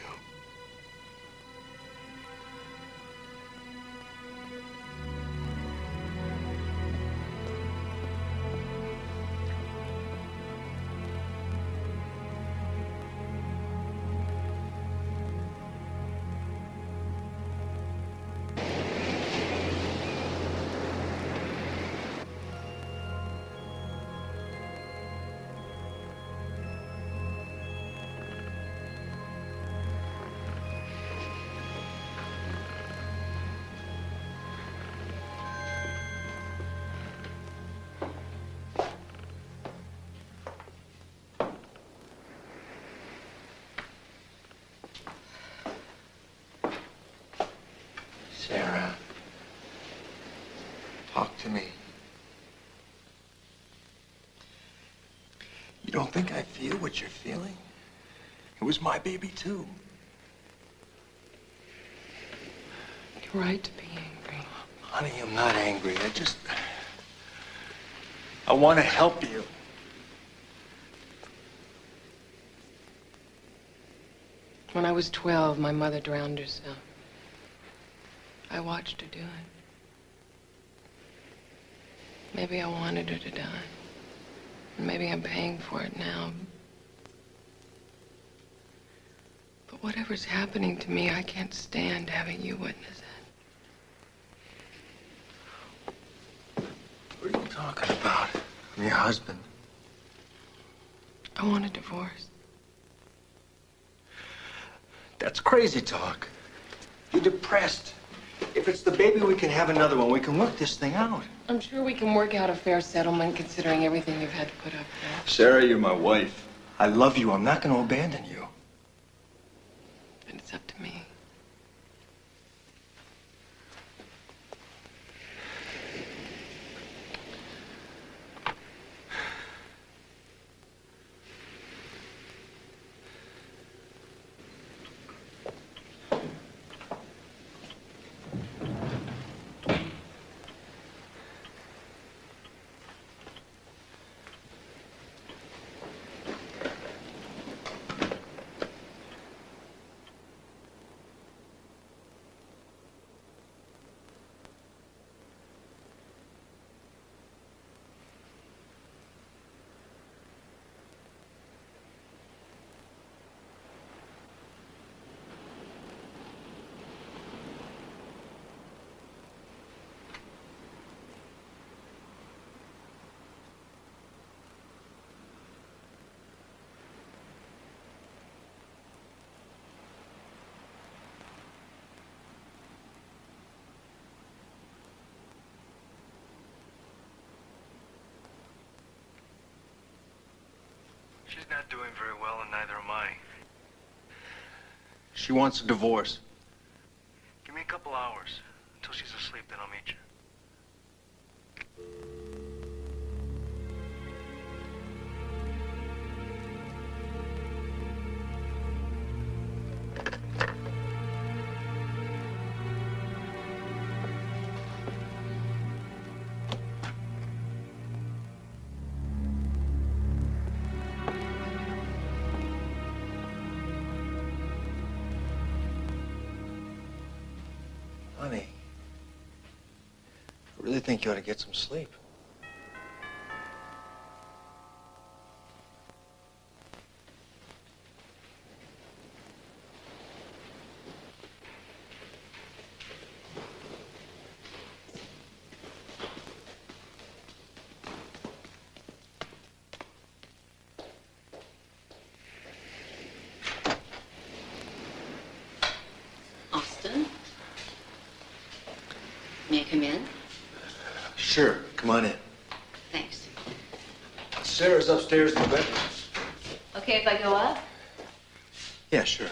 Speaker 14: Sarah, talk to me. You don't think I feel what you're feeling? It was my baby, too.
Speaker 7: You're right to be angry.
Speaker 14: Honey, I'm not angry. I want to help you.
Speaker 7: When I was 12, my mother drowned herself. I watched her do it. Maybe I wanted her to die. And maybe I'm paying for it now. But whatever's happening to me, I can't stand having you witness it.
Speaker 14: What are you talking about? I'm your husband.
Speaker 7: I want a divorce.
Speaker 14: That's crazy talk. You're depressed. If it's the baby, we can have another one. We can work this thing out.
Speaker 7: I'm sure we can work out a fair settlement considering everything you've had to put up with.
Speaker 14: Sarah, you're my wife. I love you. I'm not going to abandon you.
Speaker 7: And it's up to me.
Speaker 8: She's not doing very well, and neither am I.
Speaker 14: She wants a divorce.
Speaker 8: Give me a couple hours until she's asleep, then I'll meet you.
Speaker 14: Honey, I really think you ought to get some sleep.
Speaker 12: Austin? May I come in?
Speaker 14: Sure, come on in.
Speaker 12: Thanks.
Speaker 14: Sarah's upstairs in the bedroom.
Speaker 12: Okay if I go up?
Speaker 14: Yeah, sure.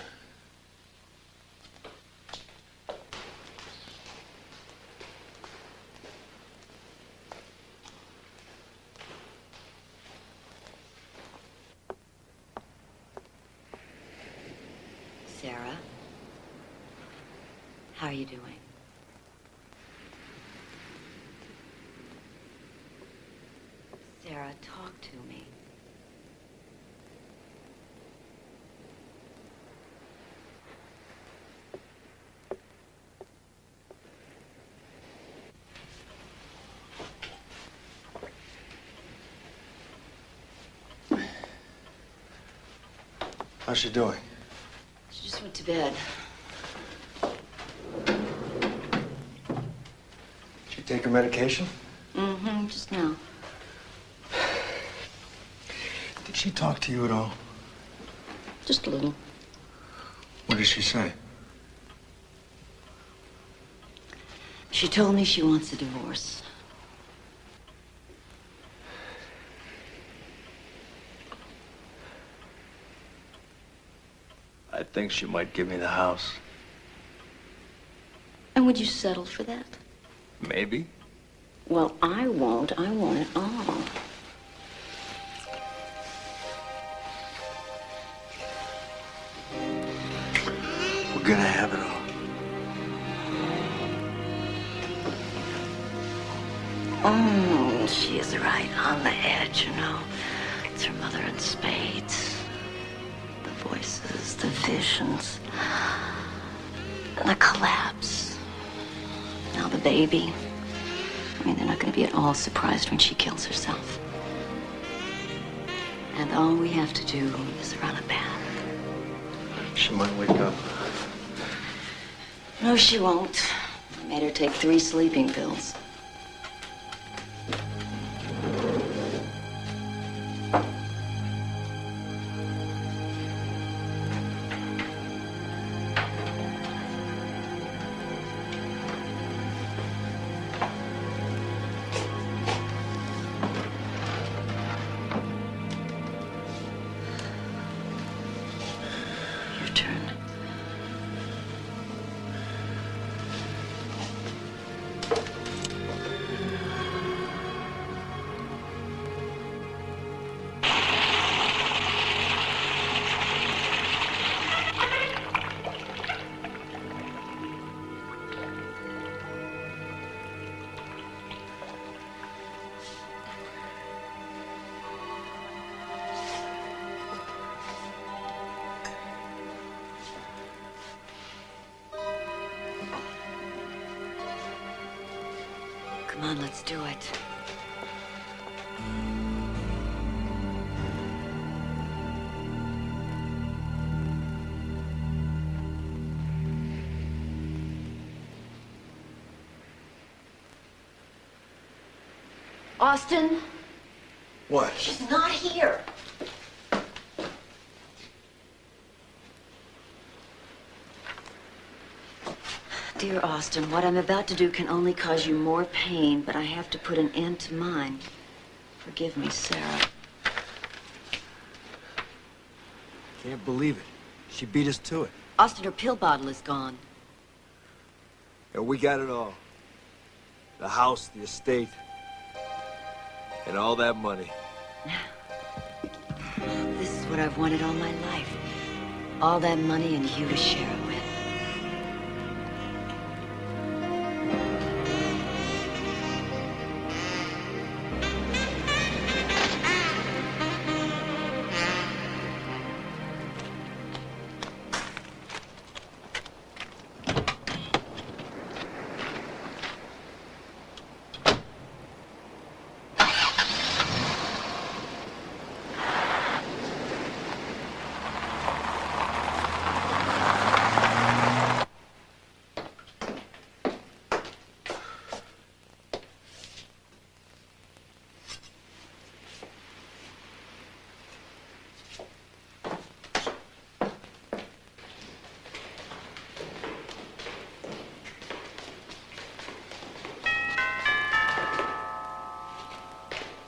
Speaker 12: Sarah? How are you doing? Sarah, talk to me.
Speaker 14: How's she doing?
Speaker 12: She just went to bed.
Speaker 14: Did she take her medication?
Speaker 12: Mm-hmm, just now.
Speaker 14: Did she talk to you at all?
Speaker 12: Just a little.
Speaker 14: What did she say?
Speaker 12: She told me she wants a divorce.
Speaker 14: I think she might give me the house.
Speaker 12: And would you settle for that?
Speaker 14: Maybe.
Speaker 12: Well, I won't. I want it all.
Speaker 14: We're gonna have it all.
Speaker 12: Oh, she is right on the edge, you know. It's her mother in spades. The voices, the visions, and the collapse. Now the baby. I mean, they're not going to be at all surprised when she kills herself. And all we have to do is run a bath.
Speaker 14: She might wake up.
Speaker 12: No, she won't. I made her take 3 sleeping pills. turn. Come on, let's do it.
Speaker 2: Austin?
Speaker 14: What?
Speaker 2: She's not here.
Speaker 12: Dear Austin, what I'm about to do can only cause you more pain, but I have to put an end to mine. Forgive me, Sarah.
Speaker 14: Can't believe it. She beat us to it.
Speaker 12: Austin, her pill bottle is gone.
Speaker 14: And we got it all. The house, the estate, and all that money.
Speaker 12: This is what I've wanted all my life. All that money and you to share it with.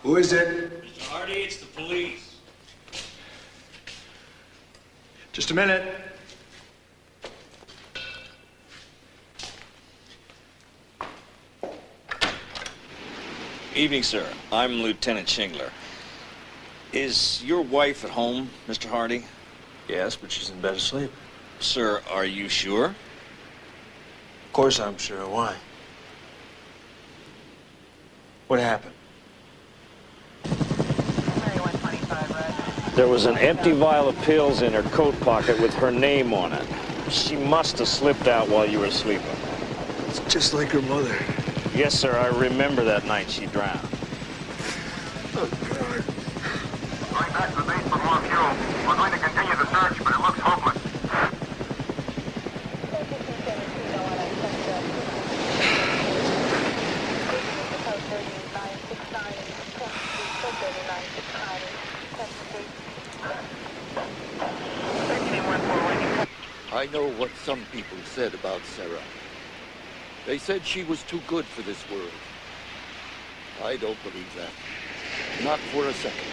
Speaker 14: Who is it?
Speaker 20: Mr. Hardy, it's the police.
Speaker 14: Just a minute.
Speaker 20: Evening, sir. I'm Lieutenant Shingler. Is your wife at home, Mr. Hardy?
Speaker 14: Yes, but she's in bed asleep.
Speaker 20: Sir, are you sure?
Speaker 14: Of course I'm sure. Why? What happened?
Speaker 20: There was an empty vial of pills in her coat pocket with her name on it. She must have slipped out while you were sleeping.
Speaker 14: It's just like her mother.
Speaker 20: Yes, sir. I remember that night she drowned.
Speaker 14: Oh, God.
Speaker 21: Going back to the base for more fuel. We're going to continue the search, but it looks hopeless.
Speaker 9: I know what some people said about Sarah. They said she was too good for this world. I don't believe that. Not for a second.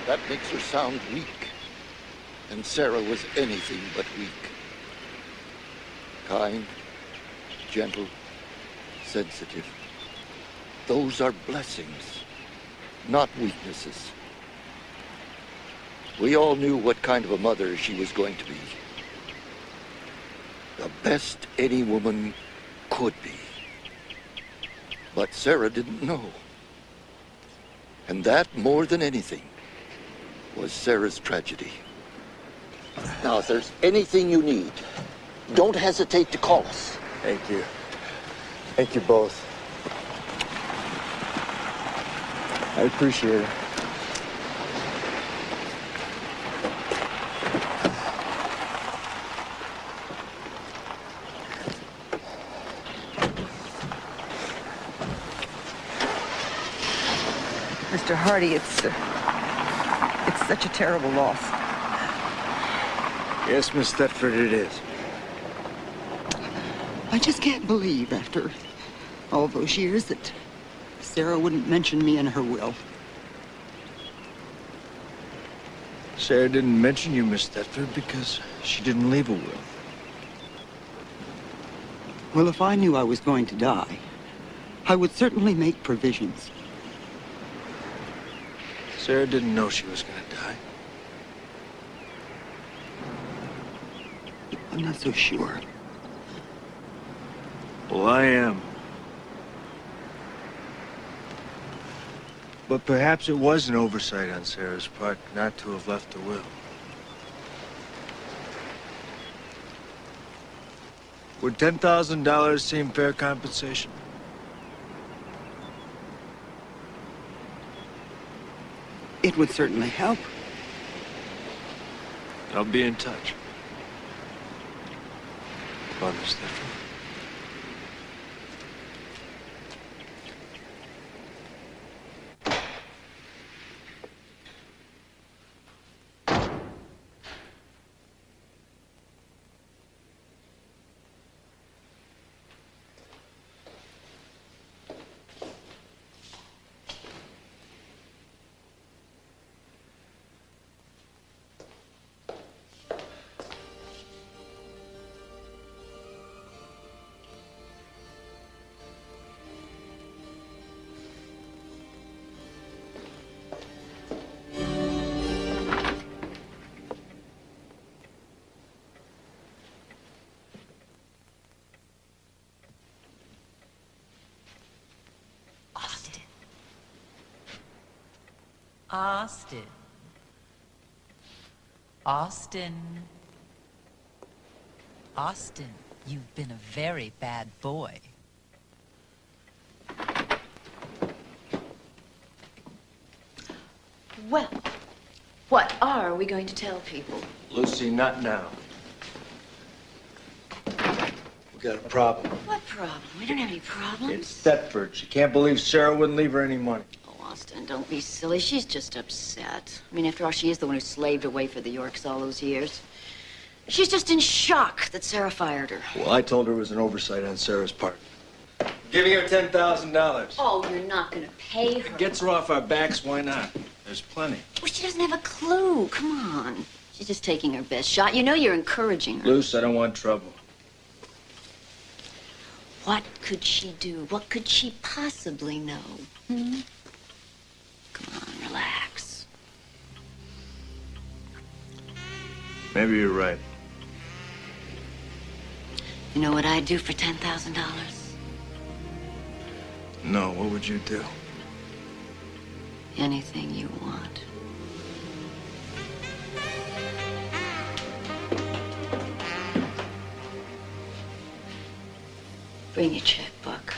Speaker 9: That makes her sound weak. And Sarah was anything but weak. Kind, gentle, sensitive. Those are blessings, not weaknesses. We all knew what kind of a mother she was going to be. The best any woman could be. But Sarah didn't know. And that, more than anything, was Sarah's tragedy. Now, if there's anything you need, don't hesitate to call us.
Speaker 14: Thank you. Thank you both. I appreciate it.
Speaker 10: Mr. Hardy, it's such a terrible loss.
Speaker 14: Yes, Miss Thetford, it is.
Speaker 10: I just can't believe, after all those years, that Sarah wouldn't mention me in her will.
Speaker 14: Sarah didn't mention you, Miss Thetford, because she didn't leave a will.
Speaker 1: Well, if I knew I was going to die, I would certainly make provisions.
Speaker 14: Sarah didn't know she was going to die.
Speaker 1: I'm not so sure.
Speaker 14: Well, I am. But perhaps it was an oversight on Sarah's part not to have left a will. Would $10,000 seem fair compensation?
Speaker 1: It would certainly help.
Speaker 14: I'll be in touch. Come on, Miss Thetford.
Speaker 17: Austin. Austin. Austin, you've been a very bad boy.
Speaker 3: Well, what are we going to tell people?
Speaker 14: Lucy, not now. We got a problem.
Speaker 12: What problem? We don't have any problems.
Speaker 14: It's Thetford. She can't believe Sarah wouldn't leave her any money.
Speaker 12: Oh, Austin, don't be silly. She's just upset. I mean, after all, she is the one who slaved away for the Yorks all those years. She's just in shock that Sarah fired her.
Speaker 14: Well, I told her it was an oversight on Sarah's part. Giving her $10,000.
Speaker 12: Oh, you're not going to pay her.
Speaker 14: It gets her off our backs, why not? There's plenty.
Speaker 12: Well, she doesn't have a clue. Come on. She's just taking her best shot. You know you're encouraging her.
Speaker 14: Luce, I don't want trouble.
Speaker 12: What could she do? What could she possibly know? Hmm? Come on, relax.
Speaker 14: Maybe you're right.
Speaker 12: You know what I'd do for $10,000?
Speaker 14: No, what would you do?
Speaker 12: Anything you want. Bring your checkbook.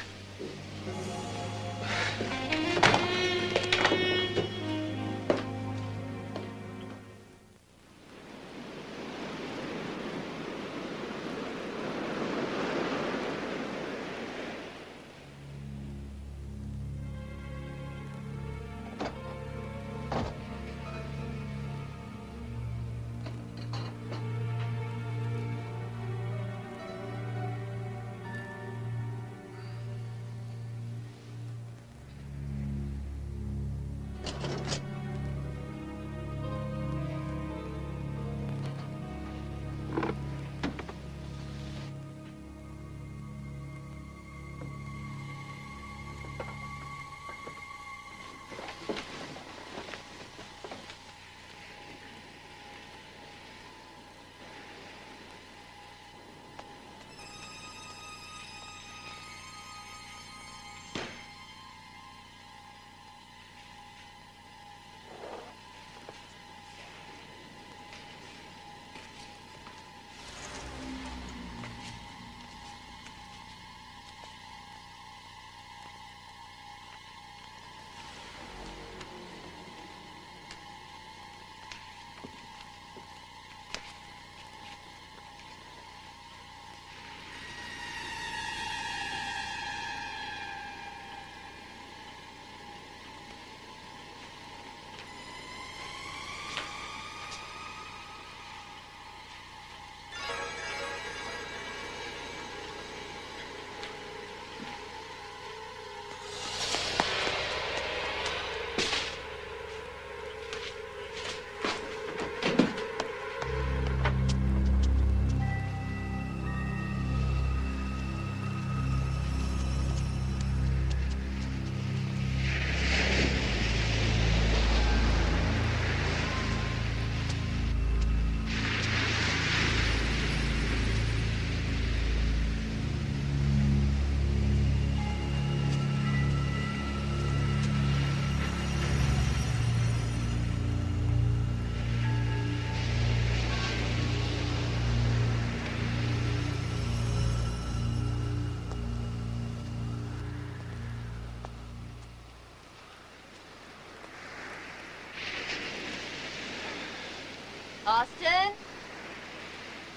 Speaker 12: Austin?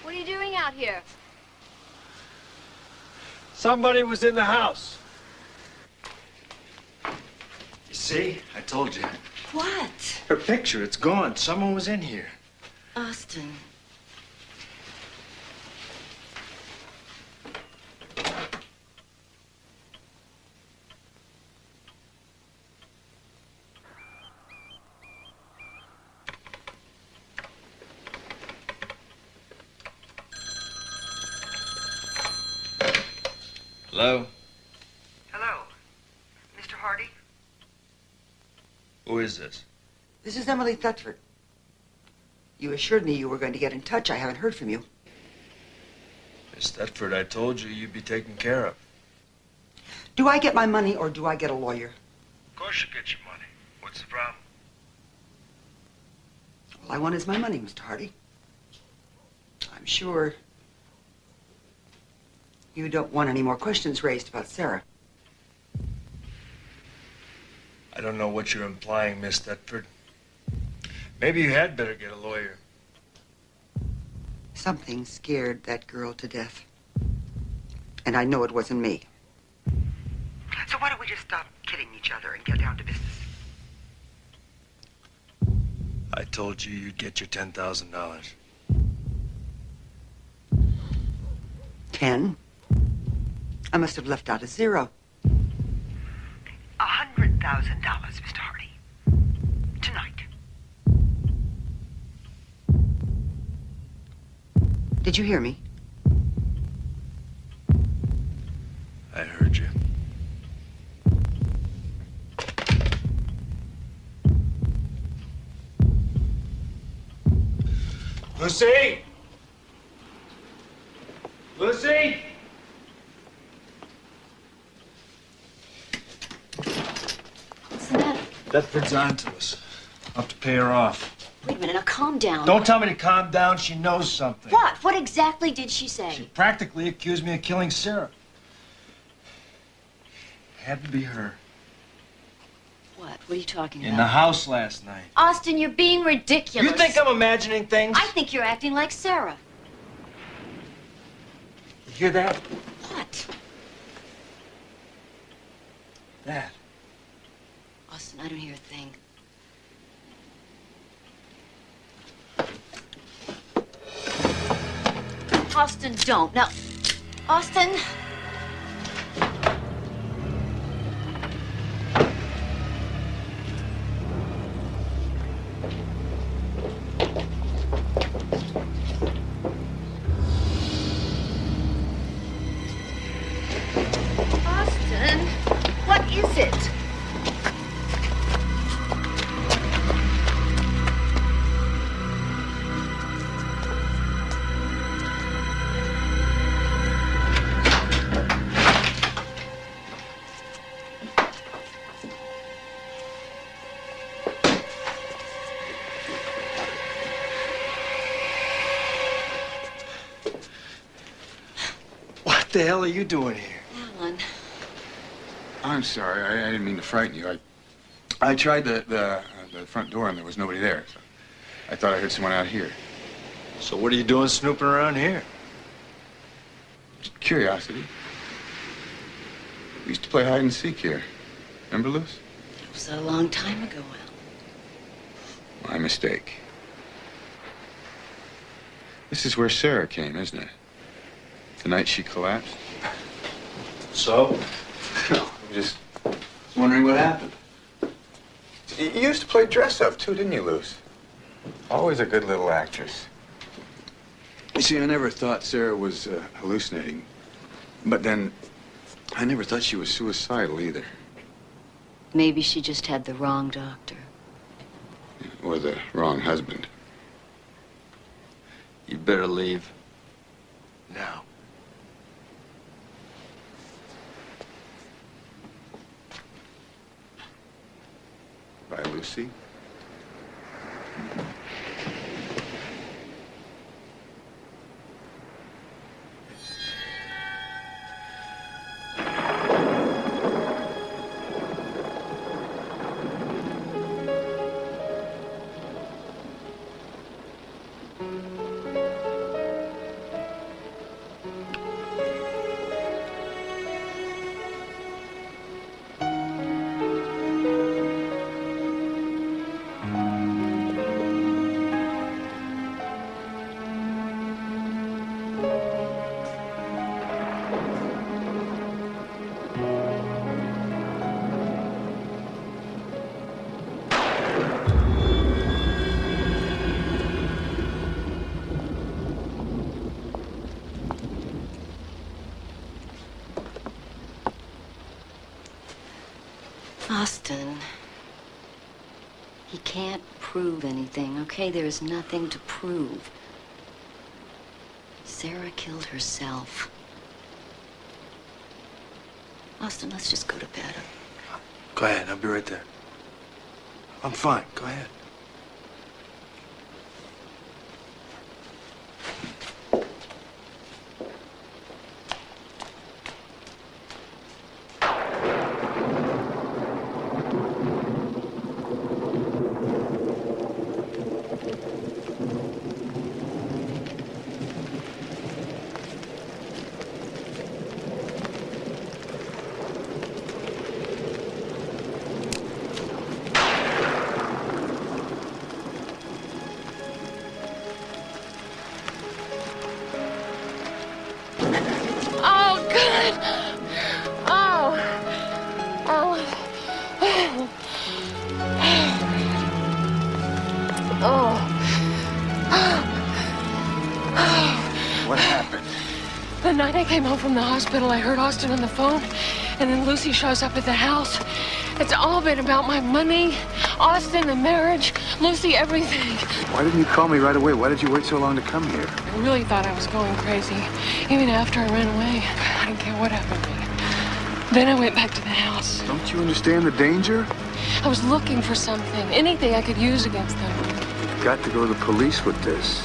Speaker 12: What are you doing out here?
Speaker 14: Somebody was in the house. You see? I told you.
Speaker 12: What?
Speaker 14: Her picture, it's gone. Someone was in here.
Speaker 12: Austin.
Speaker 8: Hello?
Speaker 5: Hello, Mr. Hardy.
Speaker 8: Who is this?
Speaker 5: This is Emily Thetford. You assured me you were going to get in touch. I haven't heard from you.
Speaker 8: Miss Thetford, I told you you'd be taken care of.
Speaker 5: Do I get my money or do I get a lawyer?
Speaker 8: Of course you get your money. What's the problem?
Speaker 5: All I want is my money, Mr. Hardy. I'm sure you don't want any more questions raised about Sarah.
Speaker 8: I don't know what you're implying, Miss Thetford. Maybe you had better get a lawyer.
Speaker 5: Something scared that girl to death. And I know it wasn't me. So why don't we just stop kidding each other and get down to business?
Speaker 8: I told you you'd get your $10,000.
Speaker 5: 10? I must have left out a zero. $100,000, Mr. Hardy. Tonight. Did you hear me?
Speaker 8: I heard you.
Speaker 14: Lucy! Lucy!
Speaker 12: What's the matter?
Speaker 14: Thetford's on to us. I'll have to pay her off.
Speaker 12: Wait a minute, now calm down.
Speaker 14: Don't tell me to calm down. She knows something.
Speaker 12: What? What exactly did she say?
Speaker 14: She practically accused me of killing Sarah. It had to be her.
Speaker 12: What? What are you talking
Speaker 14: In
Speaker 12: about?
Speaker 14: the house last night.
Speaker 12: Austin, you're being ridiculous.
Speaker 14: You think I'm imagining things?
Speaker 12: I think you're acting like Sarah.
Speaker 14: You hear that?
Speaker 12: What?
Speaker 14: That.
Speaker 12: Austin, I don't hear a thing. Austin, don't. Now, Austin. Austin, what is it?
Speaker 14: What the hell are you doing here?
Speaker 12: Alan.
Speaker 13: I'm sorry. I didn't mean to frighten you. I tried the front door and there was nobody there. So I thought I heard someone out here.
Speaker 14: So what are you doing snooping around here?
Speaker 13: Just curiosity. We used to play hide and seek here. Remember, Luce?
Speaker 12: It was a long time ago, Al.
Speaker 13: My mistake. This is where Sarah came, isn't it? The night she collapsed?
Speaker 14: So?
Speaker 13: No, I'm just wondering what happened. You used to play dress-up, too, didn't you, Luce? Always a good little actress. You see, I never thought Sarah was hallucinating. But then, I never thought she was suicidal, either.
Speaker 12: Maybe she just had the wrong doctor.
Speaker 13: Or the wrong husband.
Speaker 8: You'd better leave. Now.
Speaker 13: Bye, Lucy.
Speaker 12: Austin, he can't prove anything, okay? There is nothing to prove. Sarah killed herself. Austin, let's just go to bed.
Speaker 14: Go ahead, I'll be right there. I'm fine, go ahead.
Speaker 7: The night I came home from the hospital, I heard Austin on the phone, and then Lucy shows up at the house. It's all been about my money, Austin, the marriage, Lucy, everything.
Speaker 14: Why didn't you call me right away? Why did you wait so long to come here?
Speaker 7: I really thought I was going crazy, even after I ran away. I didn't care what happened to me. Then I went back to the house.
Speaker 14: Don't you understand the danger?
Speaker 7: I was looking for something, anything I could use against them.
Speaker 14: You've got to go to the police with this.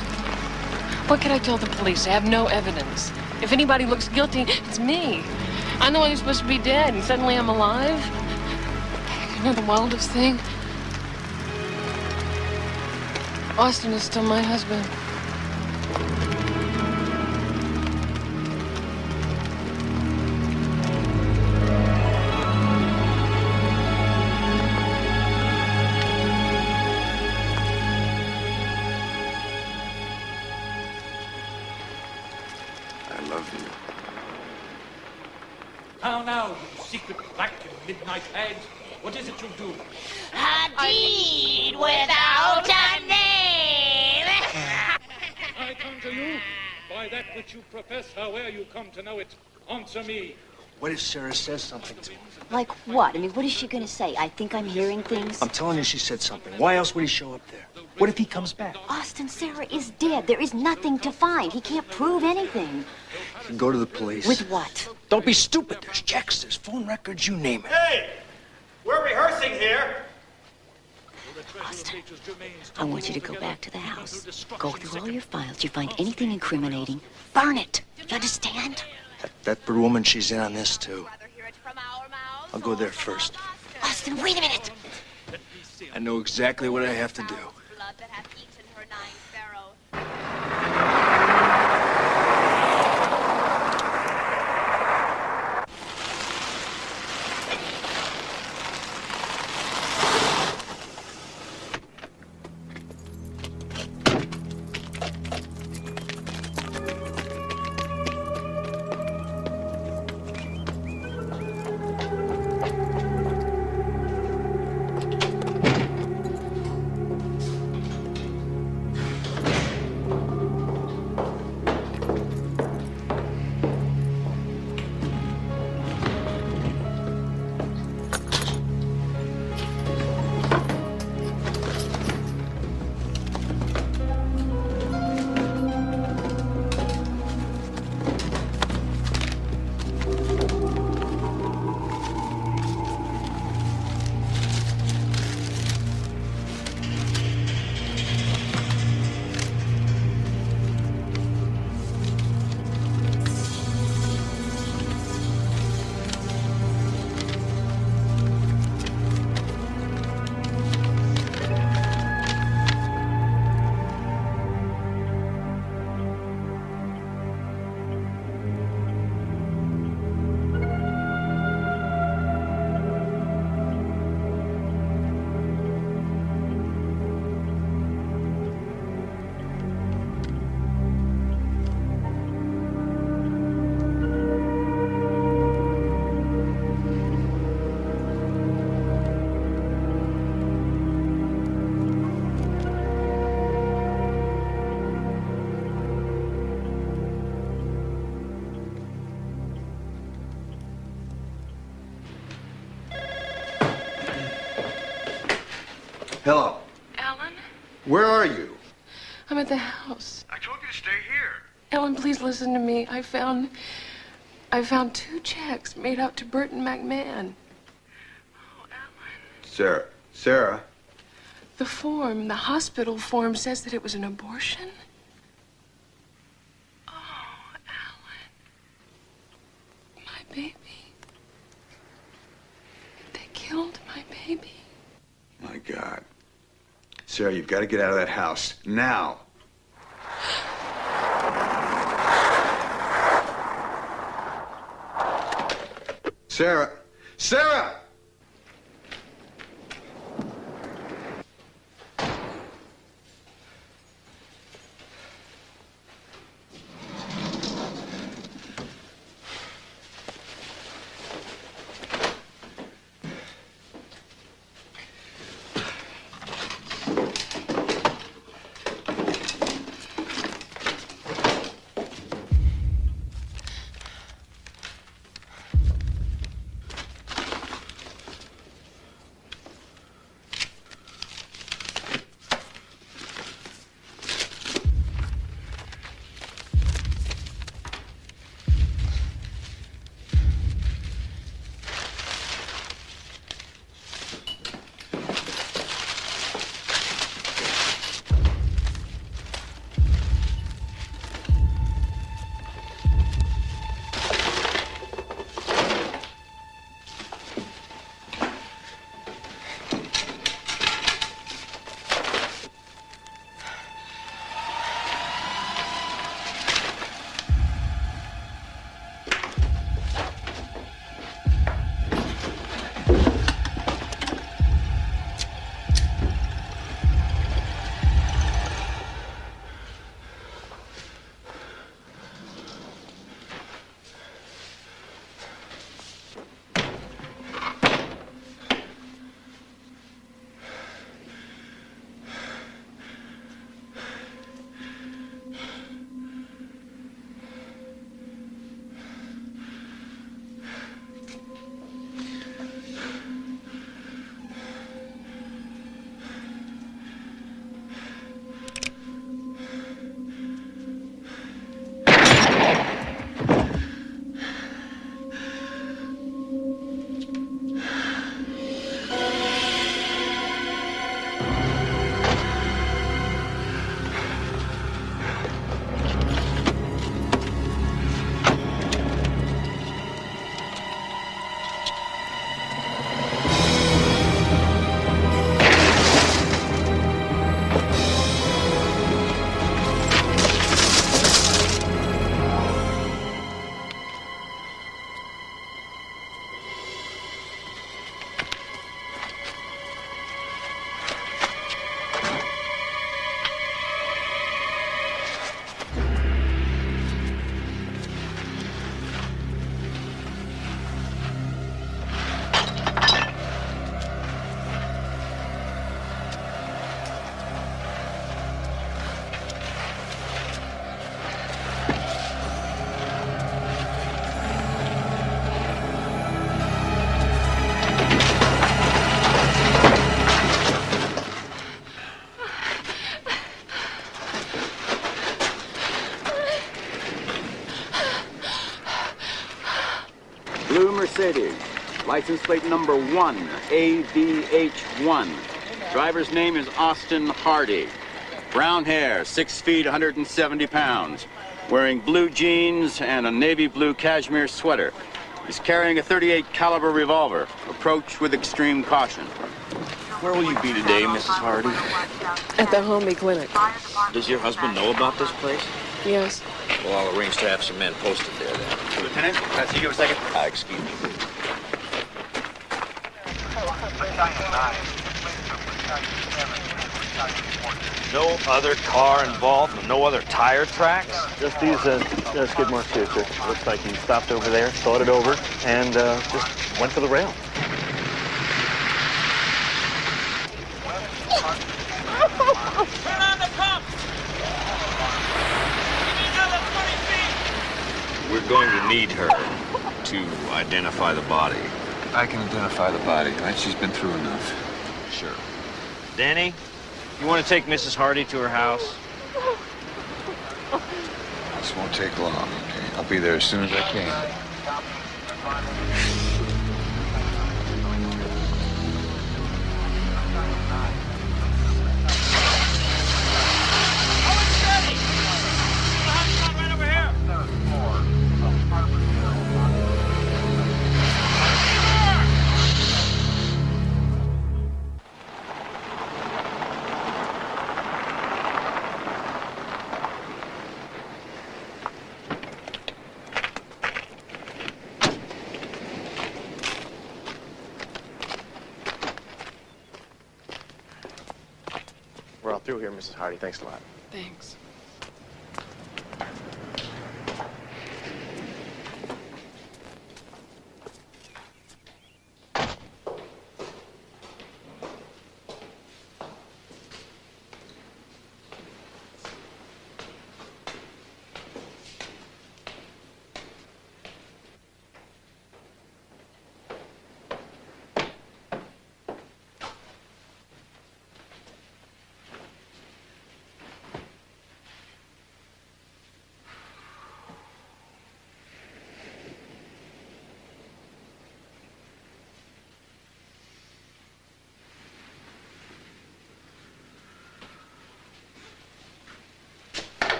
Speaker 7: What can I tell the police? I have no evidence. If anybody looks guilty, it's me. I'm the one who's supposed to be dead, and suddenly I'm alive. You know the wildest thing? Austin is still my husband.
Speaker 18: Now, you secret black and midnight hags, what is it you do?
Speaker 4: A deed without a name!
Speaker 18: I conjure you, by that which you profess, howe'er you come to know it, answer me.
Speaker 14: What if Sarah says something to him?
Speaker 12: Like what? I mean, what is she gonna say? I think I'm hearing things.
Speaker 14: I'm telling you she said something. Why else would he show up there? What if he comes back?
Speaker 12: Austin, Sarah is dead. There is nothing to find. He can't prove anything.
Speaker 14: You can go to the police.
Speaker 12: With what?
Speaker 14: Don't be stupid. There's checks, there's phone records, you name it.
Speaker 19: Hey! We're rehearsing here.
Speaker 12: Austin, I want you to go back to the house. Go through all your files. You find anything incriminating, burn it. You understand?
Speaker 14: That bird woman, she's in on this, too. I'll go there first.
Speaker 12: Austin, wait a minute.
Speaker 14: I know exactly what I have to do.
Speaker 16: Where are you?
Speaker 7: I'm at the house.
Speaker 21: I told you to stay here.
Speaker 7: Ellen, please listen to me. I found 2 checks made out to Burton McMahon.
Speaker 16: Sarah.
Speaker 7: The hospital form says that it was an abortion. Oh, Alan. My baby. They killed my baby.
Speaker 16: My God. Sarah, you've got to get out of that house. Now. Sarah! Sarah!
Speaker 6: Blue Mercedes. License plate number 1, AVH1. Driver's name is Austin Hardy. Brown hair, 6 feet, 170 pounds. Wearing blue jeans and a navy blue cashmere sweater. He's carrying a .38 caliber revolver. Approach with extreme caution.
Speaker 20: Where will you be today, Mrs. Hardy?
Speaker 7: At the Homey Clinic.
Speaker 20: Does your husband know about this place?
Speaker 7: Yes.
Speaker 20: Well, I'll arrange to have some men posted there then.
Speaker 6: Lieutenant, can I see you a second?
Speaker 20: Excuse me.
Speaker 22: No other car involved? No other tire tracks?
Speaker 23: Just these skid marks here, sir. Looks like he stopped over there, thought it over, and just went for the rail.
Speaker 4: Turn on the pump! Give me another 20 feet!
Speaker 20: We're going to need her to identify the body.
Speaker 13: I can identify the body, right? She's been through enough.
Speaker 20: Sure. Danny, You want to take Mrs. Hardy to her house?
Speaker 13: This won't take long, okay? I'll be there as soon as I can.
Speaker 23: We're all through here, Mrs. Hardy. Thanks a lot.
Speaker 7: Thanks.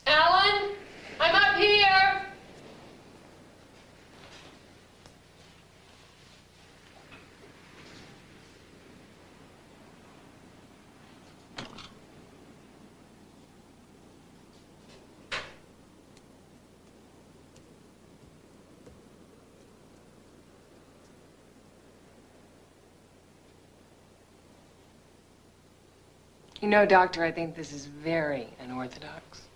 Speaker 7: Alan, I'm up here. You know, Doctor, I think this is very unorthodox.